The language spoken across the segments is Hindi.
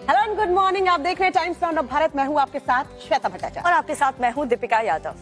Hello and good morning. आप देख रहे हैं टाइम्स नाउ ऑफ भारत। मैं हूं आपके साथ श्वेता भट्टाचार्य और आपके साथ मैं हूं दीपिका यादव।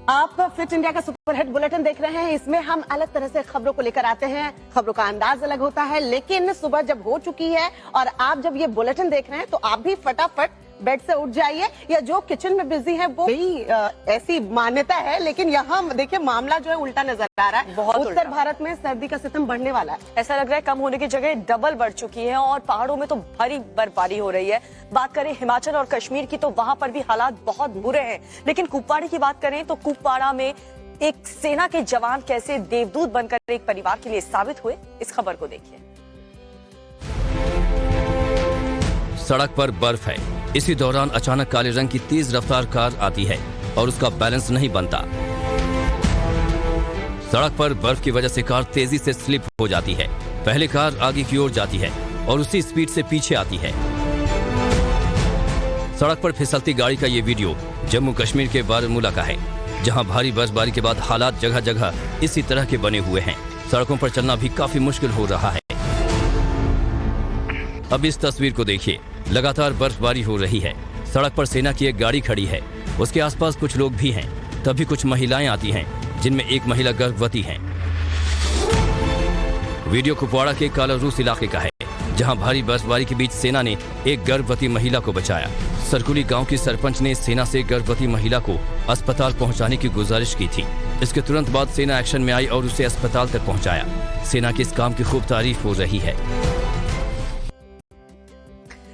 आप फिट इंडिया का सुपर हिट बुलेटिन देख रहे हैं। इसमें हम अलग तरह से खबरों को लेकर आते हैं। खबरों का अंदाज अलग होता है, लेकिन सुबह जब हो चुकी है और आप जब ये बुलेटिन देख रहे हैं तो आप भी फटाफट बेड से उठ जाइए, या जो किचन में बिजी है वो भी ऐसी मान्यता है, लेकिन यहाँ देखिए मामला जो है उल्टा नजर आ रहा है। उत्तर भारत में सर्दी का सितम बढ़ने वाला है। ऐसा लग रहा है कम होने की जगह डबल बढ़ चुकी है और पहाड़ों में तो भारी बर्फबारी हो रही है। बात करें हिमाचल और कश्मीर की तो वहां पर भी हालात बहुत बुरे हैं, लेकिन कुपवाड़ा की बात करें तो कुपवाड़ा में एक सेना के जवान कैसे देवदूत बनकर एक परिवार के लिए साबित हुए, इस खबर को देखिए। सड़क पर बर्फ है। इसी दौरान अचानक काले रंग की तेज रफ्तार कार आती है और उसका बैलेंस नहीं बनता। सड़क पर बर्फ की वजह से कार तेजी से स्लिप हो जाती है। पहले कार आगे की ओर जाती है और उसी स्पीड से पीछे आती है। सड़क पर फिसलती गाड़ी का ये वीडियो जम्मू कश्मीर के बारामूला का है, जहां भारी बर्फबारी के बाद हालात जगह जगह इसी तरह के बने हुए हैं। सड़कों पर चलना भी काफी मुश्किल हो रहा है। अब इस तस्वीर को देखिए। लगातार बर्फबारी हो रही है। सड़क पर सेना की एक गाड़ी खड़ी है, उसके आसपास कुछ लोग भी हैं। तभी कुछ महिलाएं आती हैं, जिनमें एक महिला गर्भवती है। वीडियो कुपवाड़ा के कालारूस इलाके का है, जहां भारी बर्फबारी के बीच सेना ने एक गर्भवती महिला को बचाया। सरकुली गांव की सरपंच ने सेना से गर्भवती महिला को अस्पताल पहुंचाने की गुजारिश की थी। इसके तुरंत बाद सेना एक्शन में आई और उसे अस्पताल तक पहुंचाया। सेना की इस काम की खूब तारीफ हो रही है।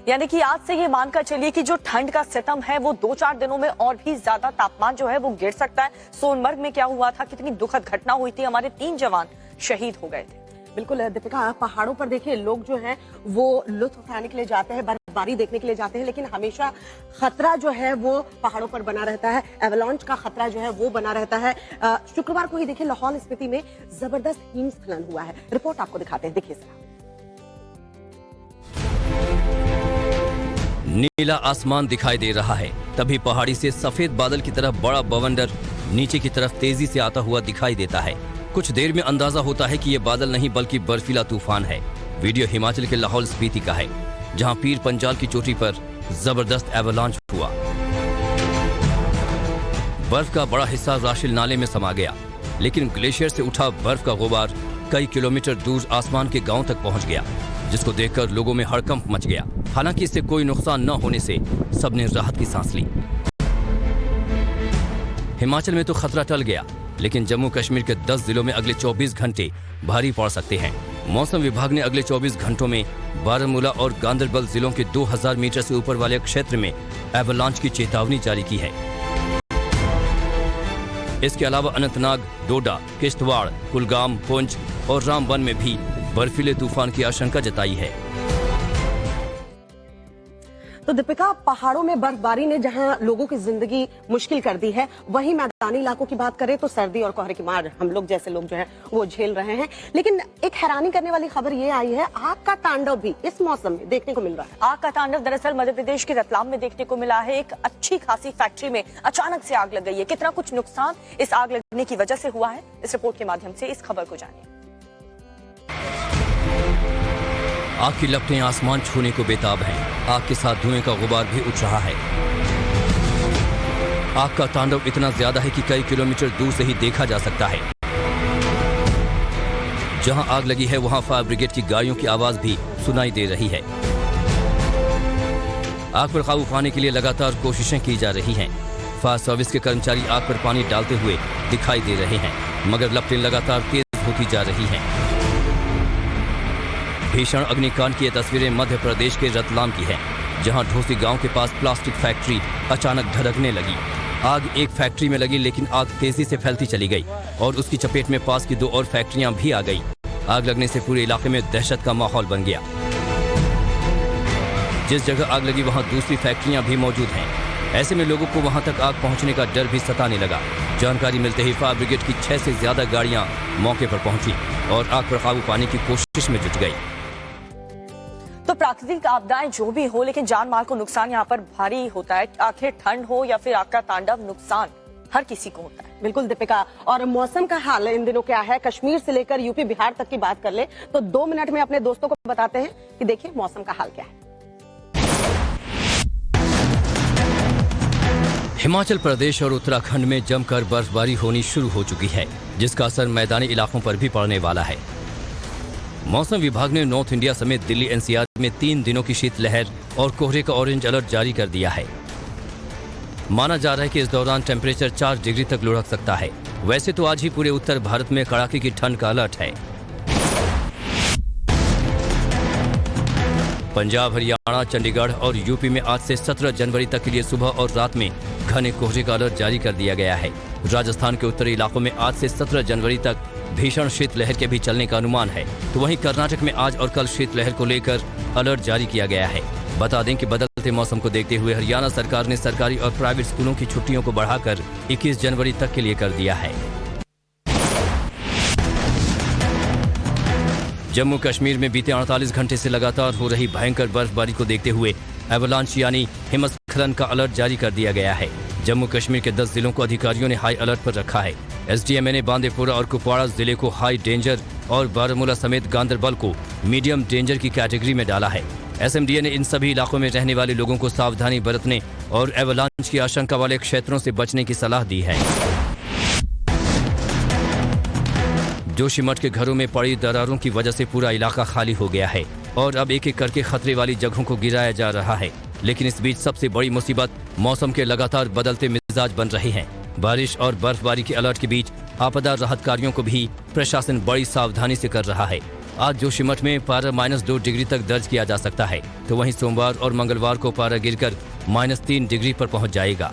यानी कि आज से ये मानकर चलिए कि जो ठंड का सितम है वो 2-4 दिनों में और भी ज्यादा तापमान जो है वो गिर सकता है। सोनमर्ग में क्या हुआ था, कितनी दुखद घटना हुई थी, हमारे 3 जवान शहीद हो गए थे। बिल्कुल दीपिका, पहाड़ों पर देखिए लोग जो है वो लुत्फ उठाने के लिए जाते हैं, बर्फबारी देखने के लिए जाते हैं, लेकिन हमेशा खतरा जो है वो पहाड़ों पर बना रहता है। एवलांच का खतरा जो है वो बना रहता है। शुक्रवार को ही देखिए लाहौल स्पीति में जबरदस्त हिमस्खलन हुआ है। रिपोर्ट आपको दिखाते हैं, देखिए। नीला आसमान दिखाई दे रहा है, तभी पहाड़ी से सफेद बादल की तरफ बड़ा बवंडर नीचे की तरफ तेजी से आता हुआ दिखाई देता है। कुछ देर में अंदाजा होता है कि ये बादल नहीं बल्कि बर्फीला तूफान है। वीडियो हिमाचल के लाहौल स्पीति का है, जहां पीर पंजाल की चोटी पर जबरदस्त एवलांच हुआ। बर्फ का बड़ा हिस्सा राशिल नाले में समा गया, लेकिन ग्लेशियर से उठा बर्फ का गुबार कई किलोमीटर दूर आसमान के गांव तक पहुंच गया, जिसको देखकर लोगों में हड़कंप मच गया। हालांकि इससे कोई नुकसान न होने से सबने राहत की सांस ली। हिमाचल में तो खतरा टल गया, लेकिन जम्मू कश्मीर के 10 जिलों में अगले 24 घंटे भारी पड़ सकते हैं। मौसम विभाग ने अगले 24 घंटों में बारामूला और गांदरबल जिलों के 2000 मीटर से ऊपर वाले क्षेत्र में एवलांच की चेतावनी जारी की है। इसके अलावा अनंतनाग, डोडा, किश्तवाड़, कुलगाम, पुंछ और रामबन में भी बर्फीले तूफान की आशंका जताई है। तो दीपिका, पहाड़ों में बर्फबारी ने जहां लोगों की जिंदगी मुश्किल कर दी है, वहीं मैदानी इलाकों की बात करें तो सर्दी और कोहरे की मार हम लोग जैसे लोग जो है वो झेल रहे हैं। लेकिन एक हैरानी करने वाली खबर ये आई है, आग का तांडव भी इस मौसम में देखने को मिल रहा है। आग का तांडव दरअसल मध्य प्रदेश के रतलाम में देखने को मिला है। एक अच्छी खासी फैक्ट्री में अचानक से आग लग गई है। कितना कुछ नुकसान इस आग लगने की वजह से हुआ है, इस रिपोर्ट के माध्यम से इस खबर को जानिए। आग की लपटें आसमान छूने को बेताब हैं। आग के साथ धुएं का गुबार भी उठ रहा है। आग का तांडव इतना ज्यादा है कि कई किलोमीटर दूर से ही देखा जा सकता है। जहां आग लगी है वहां फायर ब्रिगेड की गाड़ियों की आवाज भी सुनाई दे रही है। आग पर काबू पाने के लिए लगातार कोशिशें की जा रही हैं। फायर सर्विस के कर्मचारी आग पर पानी डालते हुए दिखाई दे रहे हैं, मगर लपटें लगातार तेज होती जा रही हैं। भीषण अग्निकांड की ये तस्वीरें मध्य प्रदेश के रतलाम की है, जहां ढोसी गांव के पास प्लास्टिक फैक्ट्री अचानक धधकने लगी। आग एक फैक्ट्री में लगी, लेकिन आग तेजी से फैलती चली गई और उसकी चपेट में पास की 2 और फैक्ट्रियां भी आ गई। आग लगने से पूरे इलाके में दहशत का माहौल बन गया। जिस जगह आग लगी वहां दूसरी फैक्ट्रियां भी मौजूद हैं। ऐसे में लोगों को वहां तक आग पहुंचने का डर भी सताने लगा। जानकारी मिलते ही फायर ब्रिगेड की 6 से ज्यादा गाड़ियां मौके पर पहुंची और आग पर काबू पाने की कोशिश में जुट गई। तो प्राकृतिक आपदाएं जो भी हो, लेकिन जान माल को नुकसान यहाँ पर भारी होता है। आखिर ठंड हो या फिर आग का तांडव, नुकसान हर किसी को होता है। बिल्कुल दीपिका, और मौसम का हाल इन दिनों क्या है, कश्मीर से लेकर यूपी बिहार तक की बात कर ले तो 2 मिनट में अपने दोस्तों को बताते हैं कि देखिए मौसम का हाल क्या है। हिमाचल प्रदेश और उत्तराखंड में जमकर बर्फबारी होनी शुरू हो चुकी है, जिसका असर मैदानी इलाकों पर भी पड़ने वाला है। मौसम विभाग ने नॉर्थ इंडिया समेत दिल्ली एनसीआर में 3 दिनों की शीतलहर और कोहरे का ऑरेंज अलर्ट जारी कर दिया है। माना जा रहा है कि इस दौरान टेम्परेचर 4 डिग्री तक लुढ़क सकता है। वैसे तो आज ही पूरे उत्तर भारत में कड़ाके की ठंड का अलर्ट है। पंजाब, हरियाणा, चंडीगढ़ और यूपी में आज से 17 जनवरी तक के लिए सुबह और रात में घने कोहरे का अलर्ट जारी कर दिया गया है। राजस्थान के उत्तरी इलाकों में आज से 17 जनवरी तक भीषण शीतलहर के भी चलने का अनुमान है। तो वहीं कर्नाटक में आज और कल शीतलहर को लेकर अलर्ट जारी किया गया है। बता दें कि बदलते मौसम को देखते हुए हरियाणा सरकार ने सरकारी और प्राइवेट स्कूलों की छुट्टियों को बढ़ाकर 21 जनवरी तक के लिए कर दिया है। जम्मू कश्मीर में बीते 48 घंटे से लगातार हो रही भयंकर बर्फबारी को देखते हुए एवलांच यानी हिमस्खलन का अलर्ट जारी कर दिया गया है। जम्मू कश्मीर के 10 जिलों को अधिकारियों ने हाई अलर्ट पर रखा है। एसडीएमए ने बांदीपुरा और कुपवाड़ा जिले को हाई डेंजर और बारामूला समेत गांदरबल को मीडियम डेंजर की कैटेगरी में डाला है। एसएमडीए ने इन सभी इलाकों में रहने वाले लोगों को सावधानी बरतने और एवलांच की आशंका वाले क्षेत्रों से बचने की सलाह दी है। जोशीमठ के घरों में पड़ी दरारों की वजह से पूरा इलाका खाली हो गया है और अब एक एक करके खतरे वाली जगहों को गिराया जा रहा है। लेकिन इस बीच सबसे बड़ी मुसीबत मौसम के लगातार बदलते मिजाज बन रहे हैं। बारिश और बर्फबारी के अलर्ट के बीच आपदा राहत कार्यों को भी प्रशासन बड़ी सावधानी से कर रहा है। आज जोशीमठ में पारा -2 डिग्री तक दर्ज किया जा सकता है, तो वहीं सोमवार और मंगलवार को पारा गिरकर -3 डिग्री पर पहुंच जाएगा।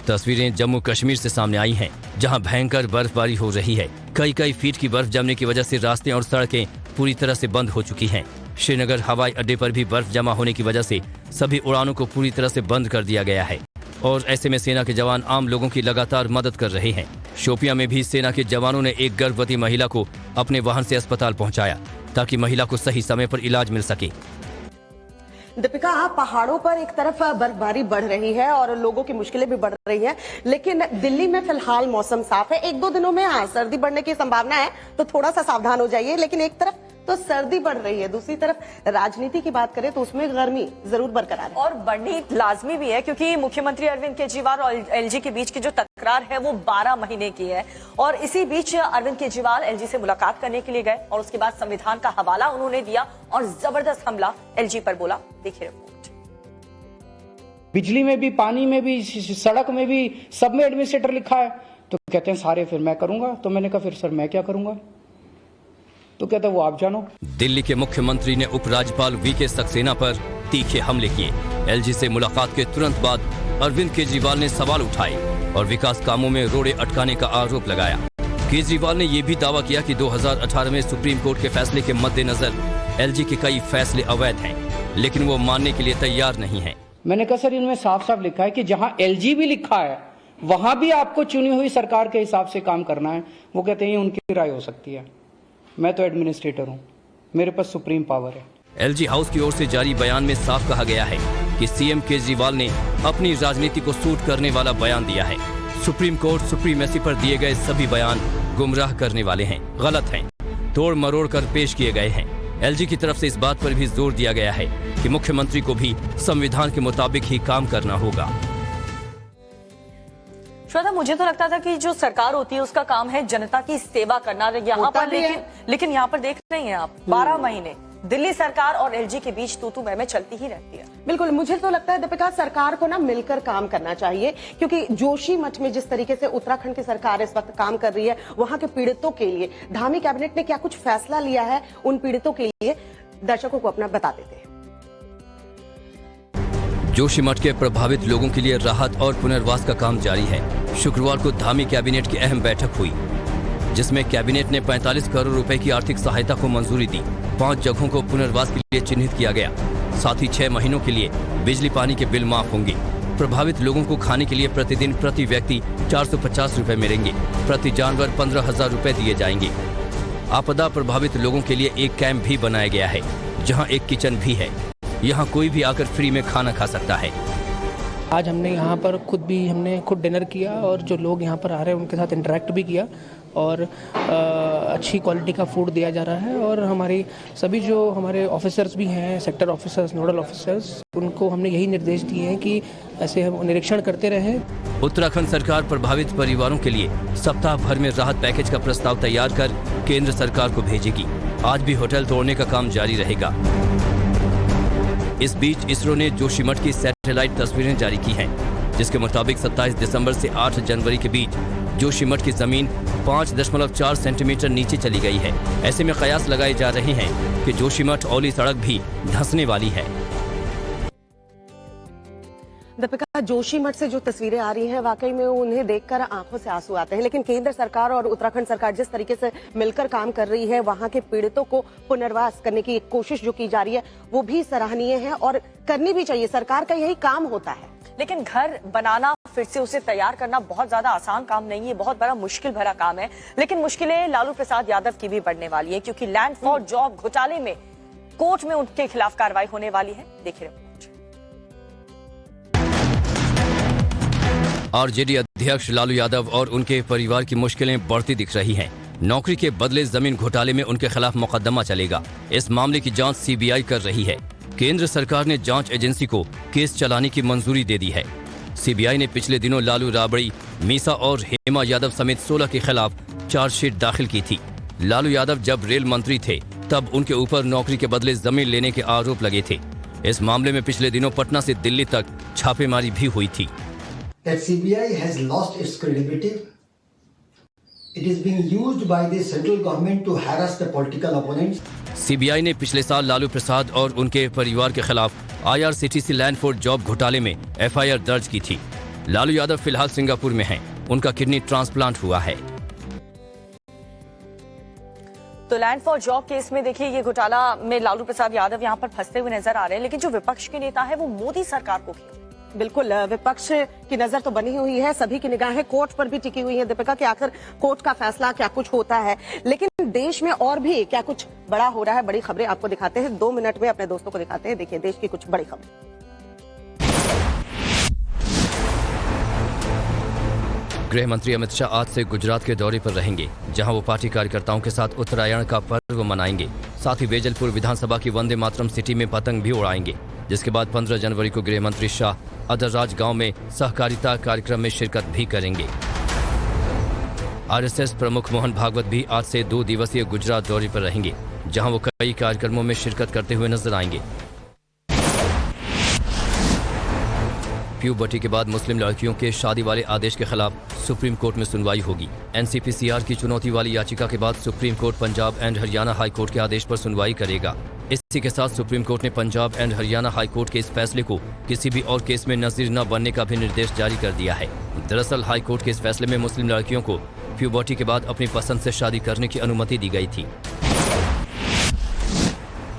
तस्वीरें जम्मू कश्मीर से सामने आई हैं, जहां भयंकर बर्फबारी हो रही है। कई फीट की बर्फ जमने की वजह से रास्ते और सड़कें पूरी तरह से बंद हो चुकी हैं। श्रीनगर हवाई अड्डे पर भी बर्फ जमा होने की वजह से सभी उड़ानों को पूरी तरह से बंद कर दिया गया है और ऐसे में सेना के जवान आम लोगों की लगातार मदद कर रहे हैं। शोपियां में भी सेना के जवानों ने एक गर्भवती महिला को अपने वाहन से अस्पताल पहुंचाया ताकि महिला को सही समय पर इलाज मिल सके। दीपिका, पहाड़ों पर एक तरफ बर्फबारी बढ़ रही है और लोगों की मुश्किलें भी बढ़ रही हैं, लेकिन दिल्ली में फिलहाल मौसम साफ है। 1-2 दिनों में सर्दी बढ़ने की संभावना है, तो थोड़ा सा सावधान हो जाइए। लेकिन एक तरफ तो सर्दी बढ़ रही है, दूसरी तरफ राजनीति की बात करें तो उसमें गर्मी जरूर बरकरार है और बढ़नी लाजमी भी है, क्योंकि मुख्यमंत्री अरविंद केजरीवाल और एलजी के बीच की जो तकरार है वो 12 महीने की है। और इसी बीच अरविंद केजरीवाल एलजी से मुलाकात करने के लिए गए और उसके बाद संविधान का हवाला उन्होंने दिया और जबरदस्त हमला एलजी पर बोला। देखिए रिपोर्ट। बिजली में भी, पानी में भी, सड़क में भी, सब में एडमिनिस्ट्रेटर लिखा है। तो कहते हैं सारे फिर मैं करूंगा। तो मैंने कहा फिर सर मैं क्या करूंगा? तो कहते वो आप जानो। दिल्ली के मुख्यमंत्री ने उपराज्यपाल वीके सक्सेना पर तीखे हमले किए। एलजी से मुलाकात के तुरंत बाद अरविंद केजरीवाल ने सवाल उठाए और विकास कामों में रोड़े अटकाने का आरोप लगाया। केजरीवाल ने यह भी दावा किया कि 2018 में सुप्रीम कोर्ट के फैसले के मद्देनजर एलजी के कई फैसले अवैध हैं, लेकिन वो मानने के लिए तैयार नहीं है। मैंने कहा सर इनमें साफ साफ लिखा है कि जहां एलजी भी लिखा है वहां भी आपको चुनी हुई सरकार के हिसाब से काम करना है। वो कहते हैं उनकी राय हो सकती है, मैं तो एडमिनिस्ट्रेटर हूं, मेरे पास सुप्रीम पावर है। एलजी हाउस की ओर से जारी बयान में साफ कहा गया है कि सीएम केजरीवाल ने अपनी राजनीति को सूट करने वाला बयान दिया है। सुप्रीम कोर्ट सुप्रीमेसी पर दिए गए सभी बयान गुमराह करने वाले हैं, गलत हैं, तोड़ मरोड़ कर पेश किए गए हैं। एलजी की तरफ से इस बात पर भी जोर दिया गया है कि मुख्यमंत्री को भी संविधान के मुताबिक ही काम करना होगा। श्वेता, मुझे तो लगता था कि जो सरकार होती है उसका काम है जनता की सेवा करना, यहाँ पर लेकिन यहाँ पर देख रही हैं आप 12 महीने दिल्ली सरकार और एलजी के बीच तू मैं चलती ही रहती है। बिल्कुल, मुझे तो लगता है दीपिका सरकार को ना मिलकर काम करना चाहिए, क्योंकि जोशीमठ में जिस तरीके से उत्तराखंड की सरकार इस वक्त काम कर रही है, वहां के पीड़ितों के लिए धामी कैबिनेट ने क्या कुछ फैसला लिया है उन पीड़ितों के लिए, दर्शकों को अपना बता देते हैं। जोशीमठ के प्रभावित लोगों के लिए राहत और पुनर्वास का काम जारी है। शुक्रवार को धामी कैबिनेट की अहम बैठक हुई, जिसमें कैबिनेट ने 45 करोड़ रुपए की आर्थिक सहायता को मंजूरी दी। 5 जगहों को पुनर्वास के लिए चिन्हित किया गया। साथ ही 6 महीनों के लिए बिजली पानी के बिल माफ होंगे। प्रभावित लोगों को खाने के लिए प्रतिदिन प्रति व्यक्ति 450 रुपए मिलेंगे। प्रति जानवर 15,000 रुपए दिए जाएंगे। आपदा प्रभावित लोगों के लिए एक कैंप भी बनाया गया है, जहां एक किचन भी है। यहाँ कोई भी आकर फ्री में खाना खा सकता है। आज हमने यहाँ पर खुद डिनर किया और जो लोग यहाँ पर आ रहे हैं उनके साथ इंटरेक्ट भी किया और अच्छी क्वालिटी का फूड दिया जा रहा है। और हमारी सभी जो हमारे ऑफिसर्स भी हैं, सेक्टर ऑफिसर्स, नोडल ऑफिसर्स, उनको हमने यही निर्देश दिए हैं कि ऐसे हम निरीक्षण करते रहें। उत्तराखंड सरकार प्रभावित परिवारों के लिए सप्ताह भर में राहत पैकेज का प्रस्ताव तैयार कर केंद्र सरकार को भेजेगी। आज भी होटल तोड़ने का काम जारी रहेगा। इस बीच इसरो ने जोशीमठ की सैटेलाइट तस्वीरें जारी की हैं, जिसके मुताबिक 27 दिसंबर से 8 जनवरी के बीच जोशीमठ की जमीन 5.4 सेंटीमीटर नीचे चली गई है। ऐसे में कयास लगाए जा रहे हैं कि जोशीमठ औली सड़क भी धंसने वाली है। दीपिका, जोशीमठ से जो तस्वीरें आ रही हैं वाकई में उन्हें देखकर आंखों से आंसू आते हैं, लेकिन केंद्र सरकार और उत्तराखंड सरकार जिस तरीके से मिलकर काम कर रही है, वहां के पीड़ितों को पुनर्वास करने की कोशिश जो की जा रही है वो भी सराहनीय है और करनी भी चाहिए। सरकार का यही काम होता है। लेकिन घर बनाना, फिर से उसे तैयार करना बहुत ज्यादा आसान काम नहीं है, बहुत बड़ा मुश्किल भरा काम है। लेकिन मुश्किलें लालू प्रसाद यादव की भी बढ़ने वाली है, क्योंकि लैंड फॉर जॉब घोटाले में कोर्ट में उनके खिलाफ कार्रवाई होने वाली है। देखिए आरजेडी अध्यक्ष लालू यादव और उनके परिवार की मुश्किलें बढ़ती दिख रही हैं। नौकरी के बदले जमीन घोटाले में उनके खिलाफ मुकदमा चलेगा। इस मामले की जांच सीबीआई कर रही है। केंद्र सरकार ने जांच एजेंसी को केस चलाने की मंजूरी दे दी है। सीबीआई ने पिछले दिनों लालू राबड़ी, मीसा और हेमा यादव समेत 16 के खिलाफ चार्जशीट दाखिल की थी। लालू यादव जब रेल मंत्री थे तब उनके ऊपर नौकरी के बदले जमीन लेने के आरोप लगे थे। इस मामले में पिछले दिनों पटना से दिल्ली तक छापेमारी भी हुई थी। That CBI has lost its credibility. It is being used by the central government to harass the political opponents. CBI ने पिछले साल लालू प्रसाद और उनके परिवार के खिलाफ IRCTC लैंड फॉर जॉब घोटाले में FIR दर्ज की थी। लालू यादव फिलहाल सिंगापुर में हैं। उनका किडनी ट्रांसप्लांट हुआ है। तो लैंड फॉर जॉब केस में देखिए, ये घोटाला में लालू प्रसाद यादव यहाँ पर फंसते हुए नजर आ रहे हैं। लेकिन जो विपक्ष के नेता है वो मोदी सरकार को भी, बिल्कुल विपक्ष की नजर तो बनी हुई है, सभी की निगाहें कोर्ट पर भी टिकी हुई है दीपिका कि आखिर कोर्ट का फैसला क्या कुछ होता है। लेकिन देश में और भी क्या कुछ बड़ा हो रहा है, बड़ी खबरें आपको दिखाते हैं। 2 मिनट में अपने दोस्तों को दिखाते हैं। देखिए देश की कुछ बड़ी खबरें। गृह मंत्री अमित शाह आज से गुजरात के दौरे पर रहेंगे, जहां वो पार्टी कार्यकर्ताओं के साथ उत्तरायण का पर्व मनाएंगे। साथ ही वेजलपुर विधानसभा की वंदे मातरम सिटी में पतंग भी उड़ाएंगे। जिसके बाद 15 जनवरी को गृह मंत्री शाह अदरराज गांव में सहकारिता कार्यक्रम में शिरकत भी करेंगे। आरएसएस प्रमुख मोहन भागवत भी आज से 2 दिवसीय गुजरात दौरे पर रहेंगे, जहां वो कई कार्यक्रमों में शिरकत करते हुए नजर आएंगे। प्यूबर्टी के बाद मुस्लिम लड़कियों के शादी वाले आदेश के खिलाफ सुप्रीम कोर्ट में सुनवाई होगी। एनसीपीसीआर की चुनौती वाली याचिका के बाद supreme court Punjab and Haryana high court के आदेश पर सुनवाई करेगा। इसी के साथ सुप्रीम कोर्ट ने Punjab and Haryana high court के इस फैसले को किसी भी और केस में नजीर न बनने का भी निर्देश जारी कर दिया है। दरअसल हाई कोर्ट के इस फैसले में मुस्लिम लड़कियों को प्यूबर्टी के बाद अपनी पसंद से शादी करने की अनुमति दी गई थी।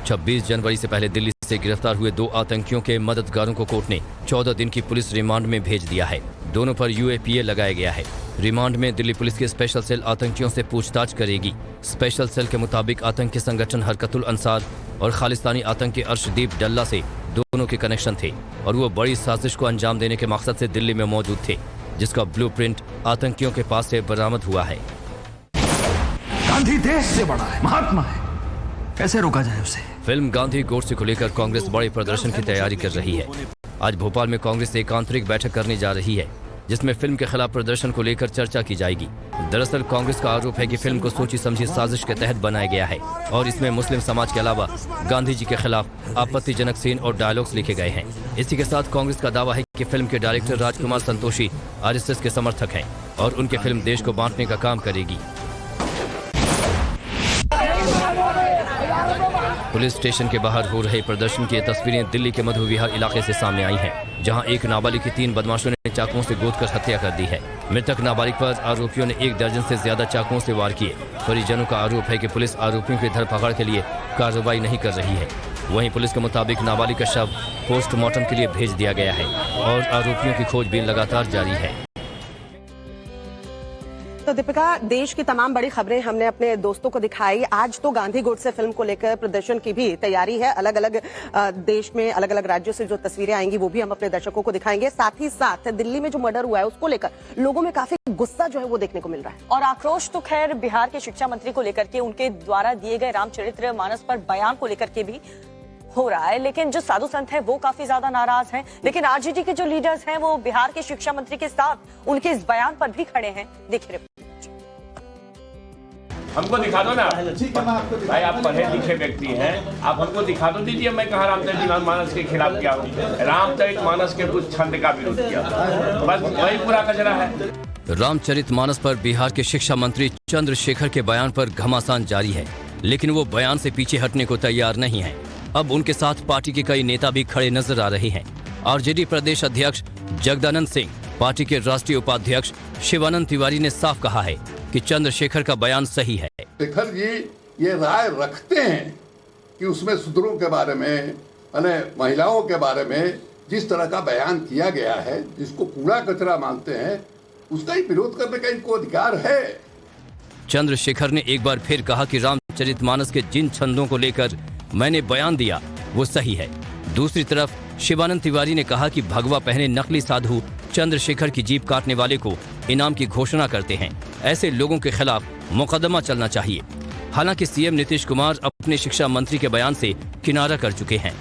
26 जनवरी से पहले दिल्ली से गिरफ्तार हुए 2 आतंकियों के मददगारों को कोर्ट ने 14 दिन की पुलिस रिमांड में भेज दिया है। दोनों पर UAPA लगाया गया है। रिमांड में दिल्ली पुलिस की स्पेशल सेल आतंकियों से पूछताछ करेगी। स्पेशल सेल के मुताबिक आतंकी संगठन हरकतुल अंसार और खालिस्तानी आतंकी अर्शदीप डल्ला से दोनों के कनेक्शन थे और वो बड़ी साजिश को अंजाम देने के मकसद से दिल्ली में मौजूद थे, जिसका ब्लूप्रिंट आतंकियों के पास से बरामद हुआ है। गांधी देश से बड़ा है, महात्मा है, कैसे रोका जाए उसे? फिल्म गांधी गोडसे को लेकर कांग्रेस बड़े प्रदर्शन की तैयारी कर रही है। आज भोपाल में कांग्रेस एक आंतरिक बैठक करने जा रही है, जिसमें फिल्म के खिलाफ प्रदर्शन को लेकर चर्चा की जाएगी। दरअसल कांग्रेस का आरोप है कि फिल्म को सोची समझी साजिश के तहत बनाया गया है और इसमें मुस्लिम समाज के अलावा गांधी जी के खिलाफ आपत्तिजनक सीन और डायलॉग्स लिखे गए हैं। इसी के साथ कांग्रेस का दावा है कि फिल्म के डायरेक्टर राजकुमार संतोषी RSS के समर्थक हैं और उनकी फिल्म देश को बांटने का काम करेगी। पुलिस स्टेशन के बाहर हो रहे प्रदर्शन की तस्वीरें दिल्ली के मधु विहार इलाके से सामने आई हैं, जहां एक नाबालिग की 3 बदमाशों ने चाकुओं से गोदकर हत्या कर दी है। मृतक नाबालिग पर आरोपियों ने 1 दर्जन से ज्यादा चाकुओं से वार किए। परिजनों का आरोप है कि पुलिस आरोपियों की धरपकड़ के लिए कार्रवाई नहीं कर रही है। वहीं पुलिस के मुताबिक नाबालिग का शव पोस्टमार्टम के लिए भेज दिया गया है और आरोपियों की खोजबीन लगातार जारी है। तो तो दीपिका, देश की तमाम बड़ी खबरें हमने अपने दोस्तों को दिखाई। आज तो गांधी गोडसे फिल्म को लेकर प्रदर्शन की भी तैयारी है। अलग अलग देश में अलग अलग राज्यों से जो तस्वीरें आएंगी वो भी हम अपने दर्शकों को दिखाएंगे। साथ ही साथ दिल्ली में जो मर्डर हुआ है उसको लेकर लोगों में काफी गुस्सा जो है वो देखने को मिल रहा है। और आक्रोश तो खैर बिहार के शिक्षा मंत्री को लेकर के, उनके द्वारा दिए गए रामचरितमानस पर बयान को लेकर के भी हो रहा है। लेकिन जो साधु संत हैं वो काफी ज्यादा नाराज हैं। लेकिन आरजेडी के जो लीडर्स हैं वो बिहार के शिक्षा मंत्री के साथ उनके इस बयान पर भी खड़े हैं। देखिए, हमको दिखा दो ना भाई, आप पढ़े लिखे व्यक्ति हैं, आप हमको दिखा दो। दीजिए मैं कहा रामचरितमानस के खिलाफ किया हूँ, रामचरितमानस के कुछ छंद का विरोध किया, बस वही पूरा कचरा है। रामचरितमानस पर बिहार के शिक्षा मंत्री चंद्रशेखर के बयान पर घमासान जारी है, लेकिन वो बयान से पीछे हटने को तैयार नहीं है। अब उनके साथ पार्टी के कई नेता भी खड़े नजर आ रहे हैं। आरजेडी प्रदेश अध्यक्ष जगदानंद सिंह, पार्टी के राष्ट्रीय उपाध्यक्ष शिवानंद तिवारी ने साफ कहा है कि चंद्रशेखर का बयान सही है। शेखर जी ये राय रखते हैं कि उसमें शूद्रों के बारे में, महिलाओं के बारे में जिस तरह का बयान किया गया है, जिसको कूड़ा कचरा मानते हैं, उसका ही विरोध करने का इनको अधिकार है। चंद्रशेखर ने एक बार फिर कहा कि रामचरितमानस के जिन छंदों को लेकर मैंने बयान दिया वो सही है। दूसरी तरफ शिवानंद तिवारी ने कहा कि भगवा पहने नकली साधु चंद्रशेखर की जीप काटने वाले को इनाम की घोषणा करते हैं। ऐसे लोगों के खिलाफ मुकदमा चलना चाहिए। हालांकि सीएम नीतीश कुमार अपने शिक्षा मंत्री के बयान से किनारा कर चुके हैं।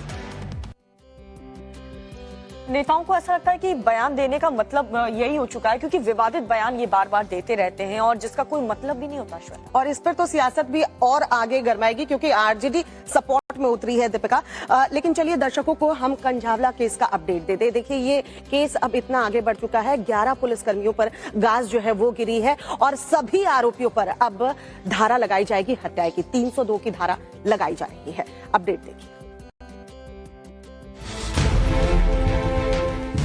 नेताओं को ऐसा लगता है कि बयान देने का मतलब यही हो चुका है, क्योंकि विवादित बयान ये बार बार देते रहते हैं और जिसका कोई मतलब भी नहीं होता। श्वेता, और इस पर तो सियासत भी और आगे गरमाएगी क्योंकि आरजेडी सपोर्ट में उतरी है दीपिका। लेकिन चलिए दर्शकों को हम कंझावला केस का अपडेट दे दे। देखिए ये केस अब इतना आगे बढ़ चुका है, 11 पुलिसकर्मियों पर गाज जो है वो गिरी है और सभी आरोपियों पर अब धारा लगाई जाएगी हत्या की। 302 की धारा लगाई जा रही है। अपडेट देखिए।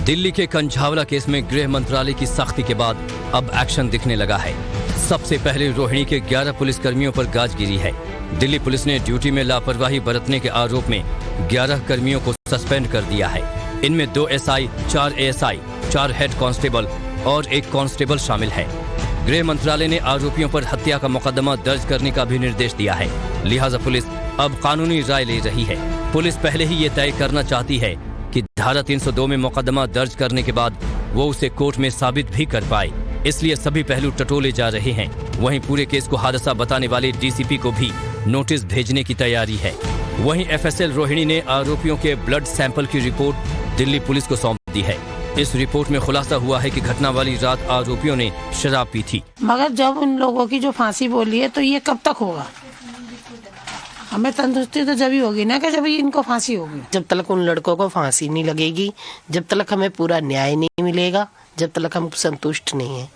दिल्ली के कंझावला केस में गृह मंत्रालय की सख्ती के बाद अब एक्शन दिखने लगा है। सबसे पहले रोहिणी के 11 पुलिसकर्मियों पर गाज गिरी है। दिल्ली पुलिस ने ड्यूटी में लापरवाही बरतने के आरोप में 11 कर्मियों को सस्पेंड कर दिया है। इनमें 2 एसआई, 4 एएसआई, 4 हेड कांस्टेबल और 1 कांस्टेबल शामिल है। गृह मंत्रालय ने आरोपियों पर हत्या का मुकदमा दर्ज करने का भी निर्देश दिया है। लिहाजा पुलिस अब कानूनी राय ले रही है। पुलिस पहले ही ये तय करना चाहती है कि धारा 302 में मुकदमा दर्ज करने के बाद वो उसे कोर्ट में साबित भी कर पाए, इसलिए सभी पहलू टटोले जा रहे हैं। वहीं पूरे केस को हादसा बताने वाले डीसीपी को भी नोटिस भेजने की तैयारी है। वहीं एफएसएल रोहिणी ने आरोपियों के ब्लड सैंपल की रिपोर्ट दिल्ली पुलिस को सौंप दी है। इस रिपोर्ट में खुलासा हुआ है कि घटना वाली रात आरोपियों ने शराब पी थी। मगर जब उन लोगों की जो फांसी बोली है तो ये कब तक होगा? हमें तंदुरुस्ती तो जब ही होगी ना कि जब इनको फांसी होगी। जब तक उन लड़कों को फांसी नहीं लगेगी, जब तक हमें पूरा न्याय नहीं मिलेगा, जब तक हम संतुष्ट नहीं हैं।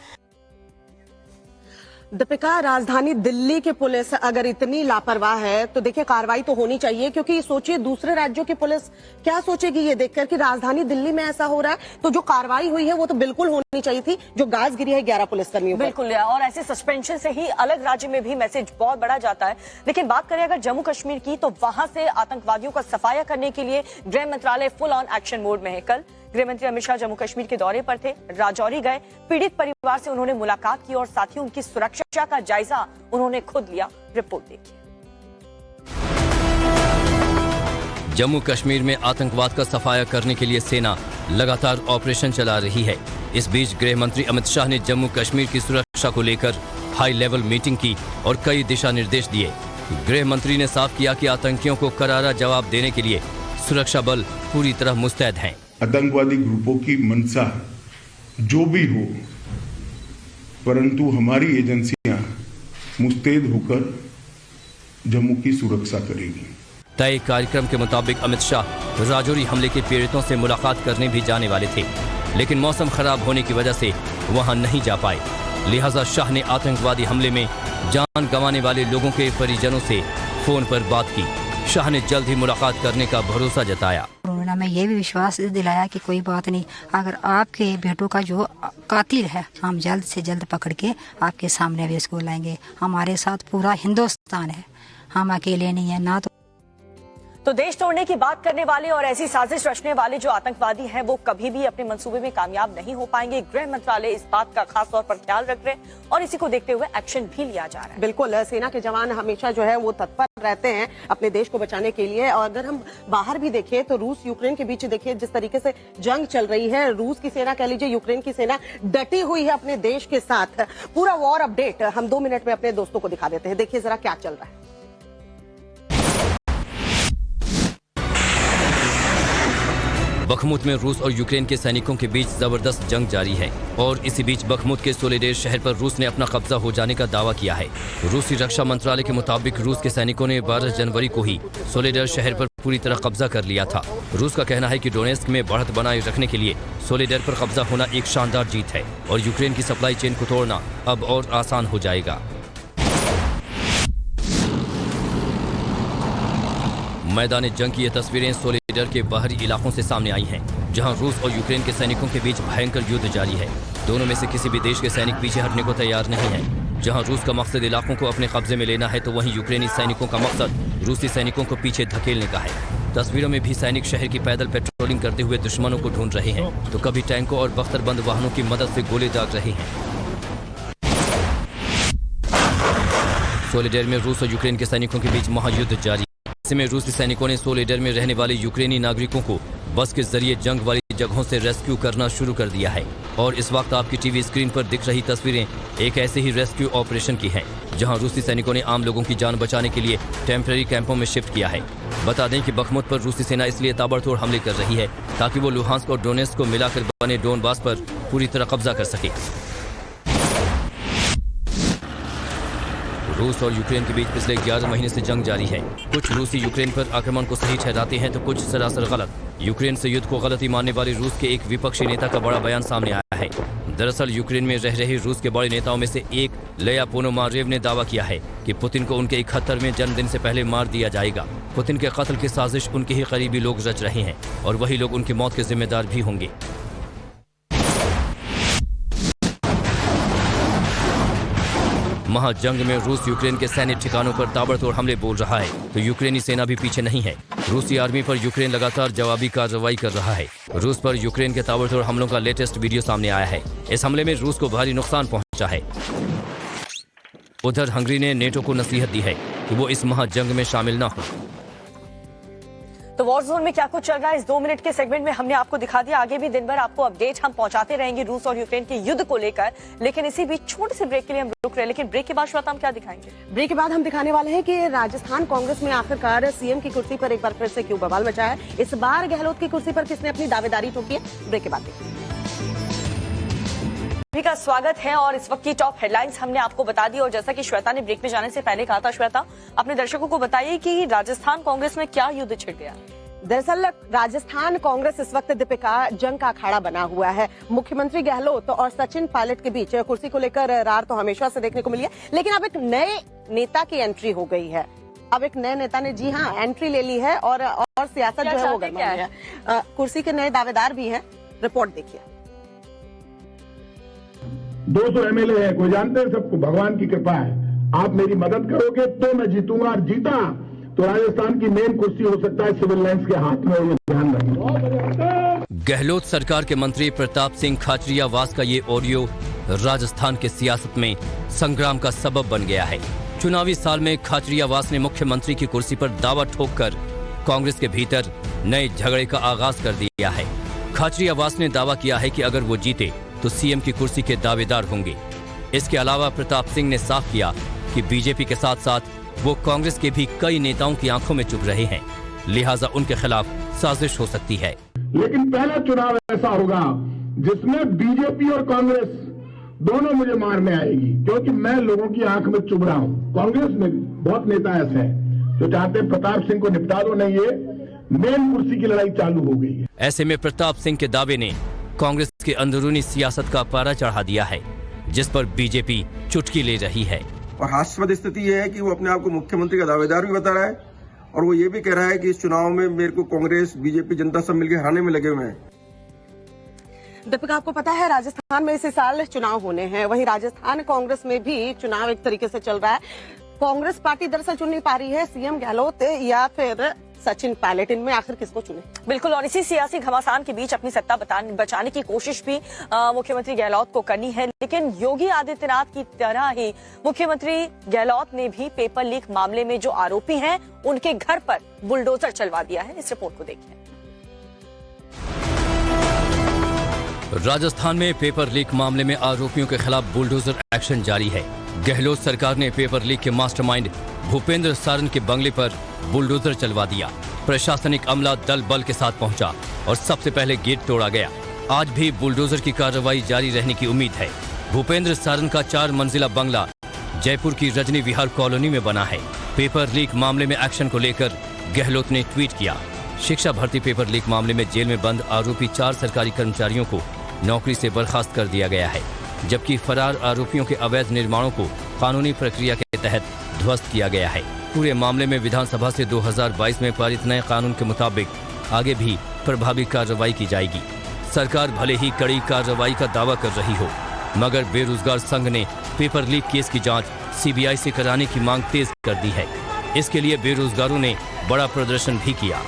दीपिका, राजधानी दिल्ली की पुलिस अगर इतनी लापरवाह है तो देखिए कार्रवाई तो होनी चाहिए, क्योंकि सोचिए दूसरे राज्यों की पुलिस क्या सोचेगी ये देखकर कि राजधानी दिल्ली में ऐसा हो रहा है। तो जो कार्रवाई हुई है वो तो बिल्कुल होनी चाहिए थी, जो गाज गिरी है 11 पुलिसकर्मियों पर। बिल्कुल, और ऐसे सस्पेंशन से ही अलग राज्य में भी मैसेज बहुत बड़ा जाता है। लेकिन बात करें अगर जम्मू कश्मीर की, तो वहां से आतंकवादियों का सफाया करने के लिए गृह मंत्रालय फुल ऑन एक्शन मोड में है। कल गृह मंत्री अमित शाह जम्मू कश्मीर के दौरे पर थे, राजौरी गए, पीड़ित परिवार से उन्होंने मुलाकात की और साथ ही उनकी सुरक्षा का जायजा उन्होंने खुद लिया। रिपोर्ट देखिए। जम्मू कश्मीर में आतंकवाद का सफाया करने के लिए सेना लगातार ऑपरेशन चला रही है। इस बीच गृह मंत्री अमित शाह ने जम्मू कश्मीर की सुरक्षा को लेकर हाई लेवल मीटिंग की और कई दिशा निर्देश दिए। गृह मंत्री ने साफ किया कि आतंकियों को करारा जवाब देने के लिए सुरक्षा बल पूरी तरह मुस्तैद हैं। आतंकवादी ग्रुपों की मंशा जो भी हो, परंतु हमारी एजेंसियां मुस्तैद होकर जम्मू की सुरक्षा करेगी। तय कार्यक्रम के मुताबिक अमित शाह राजौरी हमले के पीड़ितों से मुलाकात करने भी जाने वाले थे, लेकिन मौसम खराब होने की वजह से वहां नहीं जा पाए। लिहाजा शाह ने आतंकवादी हमले में जान गंवाने वाले लोगों के परिजनों से फोन पर बात की। शाह ने जल्द ही मुलाकात करने का भरोसा जताया। में ये भी विश्वास दिलाया कि कोई बात नहीं, अगर आपके बेटों का जो कातिल है हम जल्द से जल्द पकड़ के आपके सामने भी इसको लाएंगे। हमारे साथ पूरा हिंदुस्तान है, हम अकेले नहीं है ना। तो तो देश तोड़ने की बात करने वाले और ऐसी साजिश रचने वाले जो आतंकवादी हैं वो कभी भी अपने मंसूबे में कामयाब नहीं हो पाएंगे। गृह मंत्रालय इस बात का खास तौर पर ख्याल रख रहे हैं और इसी को देखते हुए एक्शन भी लिया जा रहा है। बिल्कुल, सेना के जवान हमेशा जो है वो तत्पर रहते हैं अपने देश को बचाने के लिए। और अगर हम बाहर भी देखें तो रूस यूक्रेन के बीच देखिए जिस तरीके से जंग चल रही है, रूस की सेना कह लीजिए, यूक्रेन की सेना डटी हुई है अपने देश के साथ। पूरा वॉर अपडेट हम 2 मिनट में अपने दोस्तों को दिखा देते हैं। देखिए जरा क्या चल रहा है। बखमुत में रूस और यूक्रेन के सैनिकों के बीच जबरदस्त जंग जारी है और इसी बीच बखमुत के सोलेडेर शहर पर रूस ने अपना कब्जा हो जाने का दावा किया है। रूसी रक्षा मंत्रालय के मुताबिक रूस के सैनिकों ने 12 जनवरी को ही सोलेडेर शहर पर पूरी तरह कब्जा कर लिया था। रूस का कहना है कि डोनेस्क में बढ़त बनाए रखने के लिए सोलेडेर पर कब्जा होना एक शानदार जीत है और यूक्रेन की सप्लाई चेन को तोड़ना अब और आसान हो जाएगा। मैदान जंग की ये तस्वीरें सोलेडर के बाहरी इलाकों से सामने आई हैं, जहां रूस और यूक्रेन के सैनिकों के बीच भयंकर युद्ध जारी है। दोनों में से किसी भी देश के सैनिक पीछे हटने को तैयार नहीं है। जहां रूस का मकसद इलाकों को अपने कब्जे में लेना है तो वहीं यूक्रेनी सैनिकों का मकसद रूसी सैनिकों को पीछे धकेलने का है। तस्वीरों में भी सैनिक शहर की पैदल पेट्रोलिंग करते हुए दुश्मनों को ढूंढ रहे हैं तो कभी टैंकों और बख्तरबंद वाहनों की मदद से गोले दाग रहे हैं। सोलेडर में रूस और यूक्रेन के सैनिकों के बीच महायुद्ध जारी। ऐसे में रूसी सैनिकों ने सोलेडर में रहने वाले यूक्रेनी नागरिकों को बस के जरिए जंग वाली जगहों से रेस्क्यू करना शुरू कर दिया है। और इस वक्त आपकी टीवी स्क्रीन पर दिख रही तस्वीरें एक ऐसे ही रेस्क्यू ऑपरेशन की हैं, जहां रूसी सैनिकों ने आम लोगों की जान बचाने के लिए टेम्पररी कैंपों में शिफ्ट किया है। बता दें कि बखमुत पर रूसी सेना इसलिए ताबड़तोड़ हमले कर रही है ताकि वो लुहांस्क और डोनेस्क को मिलाकर बने डोनबास पर पूरी तरह कब्जा कर सके। रूस और यूक्रेन के बीच पिछले 11 महीने से जंग जारी है। कुछ रूसी यूक्रेन पर आक्रमण को सही ठहराते हैं तो कुछ सरासर गलत। यूक्रेन से युद्ध को गलती मानने वाले रूस के एक विपक्षी नेता का बड़ा बयान सामने आया है। दरअसल यूक्रेन में रह रहे रूस के बड़े नेताओं में से एक लेया पोनोमारेव ने दावा किया है कि पुतिन को उनके 71वें जन्मदिन से पहले मार दिया जाएगा। पुतिन के कत्ल की साजिश उनके ही करीबी लोग रच रहे हैं और वही लोग उनकी मौत के जिम्मेदार भी होंगे। महाजंग में रूस यूक्रेन के सैन्य ठिकानों पर ताबड़तोड़ हमले बोल रहा है तो यूक्रेनी सेना भी पीछे नहीं है। रूसी आर्मी पर यूक्रेन लगातार जवाबी कार्रवाई कर रहा है। रूस पर यूक्रेन के ताबड़तोड़ हमलों का लेटेस्ट वीडियो सामने आया है। इस हमले में रूस को भारी नुकसान पहुंचा है। उधर हंगरी ने नेटो को नसीहत दी है कि वो इस महाजंग में शामिल न हो। तो वॉर जोन में क्या कुछ चल रहा है इस 2 मिनट के सेगमेंट में हमने आपको दिखा दिया। आगे भी दिन भर आपको अपडेट हम पहुंचाते रहेंगे रूस और यूक्रेन के युद्ध को लेकर। लेकिन इसी बीच छोटे से ब्रेक के लिए हम रुक रहे हैं। लेकिन ब्रेक के बाद श्वेता हम क्या दिखाएंगे? ब्रेक के बाद हम दिखाने वाले हैं कि राजस्थान कांग्रेस में आखिरकार सीएम की कुर्सी पर एक बार फिर से क्यों बवाल मचा है। इस बार गहलोत की कुर्सी पर किसने अपनी दावेदारी ठोकी है? ब्रेक के बाद देखिए। सभी का स्वागत है और इस वक्त की टॉप हेडलाइंस हमने आपको बता दी। और जैसा कि श्वेता ने ब्रेक में जाने से पहले कहा था, श्वेता अपने दर्शकों को बताइए कि राजस्थान कांग्रेस में क्या युद्ध छिड़ गया। दरअसल राजस्थान कांग्रेस इस वक्त दीपिका जंग का अखाड़ा बना हुआ है। मुख्यमंत्री गहलोत और सचिन पायलट के बीच कुर्सी को लेकर रार तो हमेशा से देखने को मिली है, लेकिन अब एक नए नेता की एंट्री हो गई है। अब एक नए नेता ने जी हाँ एंट्री ले ली है और सियासत जो है वो गर्मा है। कुर्सी के नए दावेदार भी हैं। रिपोर्ट देखिए। 200 MLA है, कोई जानते हैं सबको, भगवान की कृपा है। आप मेरी मदद करोगे तो मैं जीतूंगा और जीता तो राजस्थान की मेन कुर्सी हो सकता है सिविल लाइंस के हाथ में, ये ध्यान रखिए। गहलोत सरकार के मंत्री प्रताप सिंह खाचरियावास का ये ऑडियो राजस्थान के सियासत में संग्राम का सबब बन गया है। चुनावी साल में खाचरियावास ने मुख्यमंत्री की कुर्सी पर दावा ठोककर कांग्रेस के भीतर नए झगड़े का आगाज कर दिया है। खाचरियावास ने दावा किया है कि अगर वो जीते तो सीएम की कुर्सी के दावेदार होंगे। इसके अलावा प्रताप सिंह ने साफ किया कि बीजेपी के साथ साथ वो कांग्रेस के भी कई नेताओं की आंखों में चुभ रहे हैं, लिहाजा उनके खिलाफ साजिश हो सकती है। लेकिन पहला चुनाव ऐसा होगा जिसमें बीजेपी और कांग्रेस दोनों मुझे मारने आएगी, क्योंकि मैं लोगों की आंख में चुभ रहा हूं। कांग्रेस में बहुत नेता ऐसे हैं जो चाहते हैं प्रताप सिंह को निपटा दो, नहीं ये मेन कुर्सी की लड़ाई चालू हो गई है। ऐसे में प्रताप सिंह के दावे ने कांग्रेस के अंदरूनी सियासत का पारा चढ़ा दिया है, जिस पर बीजेपी चुटकी ले रही है। और हास्यास्पद स्थिति यह है कि वो अपने आप को मुख्यमंत्री का दावेदार भी बता रहा है और वो ये भी कह रहा है कि इस चुनाव में मेरे को कांग्रेस बीजेपी जनता सब मिलकर हराने में लगे हुए हैं। दीपिका, आपको पता है राजस्थान में इसी साल चुनाव होने हैं, वहीं राजस्थान कांग्रेस में भी चुनाव एक तरीके से चल रहा है। कांग्रेस पार्टी दरअसल चुन नहीं पा रही है सीएम गहलोत या फिर सचिन पायलट, इनमें आखिर किसको चुने? बिल्कुल, और इसी सियासी घमासान के बीच अपनी सत्ता बचाने की कोशिश भी मुख्यमंत्री गहलोत को करनी है। लेकिन योगी आदित्यनाथ की तरह ही मुख्यमंत्री गहलोत ने भी पेपर लीक मामले में जो आरोपी हैं उनके घर पर बुलडोजर चलवा दिया है। इस रिपोर्ट को देखिए। राजस्थान में पेपर लीक मामले में आरोपियों के खिलाफ बुलडोजर एक्शन जारी है। गहलोत सरकार ने पेपर लीक के मास्टरमाइंड भूपेंद्र सारन के बंगले पर बुलडोजर चलवा दिया। प्रशासनिक अमला दल बल के साथ पहुंचा और सबसे पहले गेट तोड़ा गया। आज भी बुलडोजर की कार्रवाई जारी रहने की उम्मीद है। भूपेंद्र सारन का 4 मंजिला बंगला जयपुर की रजनी विहार कॉलोनी में बना है। पेपर लीक मामले में एक्शन को लेकर गहलोत ने ट्वीट किया। शिक्षा भर्ती पेपर लीक मामले में जेल में बंद आरोपी 4 सरकारी कर्मचारियों को नौकरी से बर्खास्त कर दिया गया है, जबकि फरार आरोपियों के अवैध निर्माणों को कानूनी प्रक्रिया के तहत ध्वस्त किया गया है। पूरे मामले में विधानसभा से 2022 में पारित नए कानून के मुताबिक आगे भी प्रभावी कार्रवाई की जाएगी। सरकार भले ही कड़ी कार्रवाई का दावा कर रही हो, मगर बेरोजगार संघ ने पेपर लीक केस की जांच सीबीआई से कराने की मांग तेज कर दी है। इसके लिए बेरोजगारों ने बड़ा प्रदर्शन भी किया।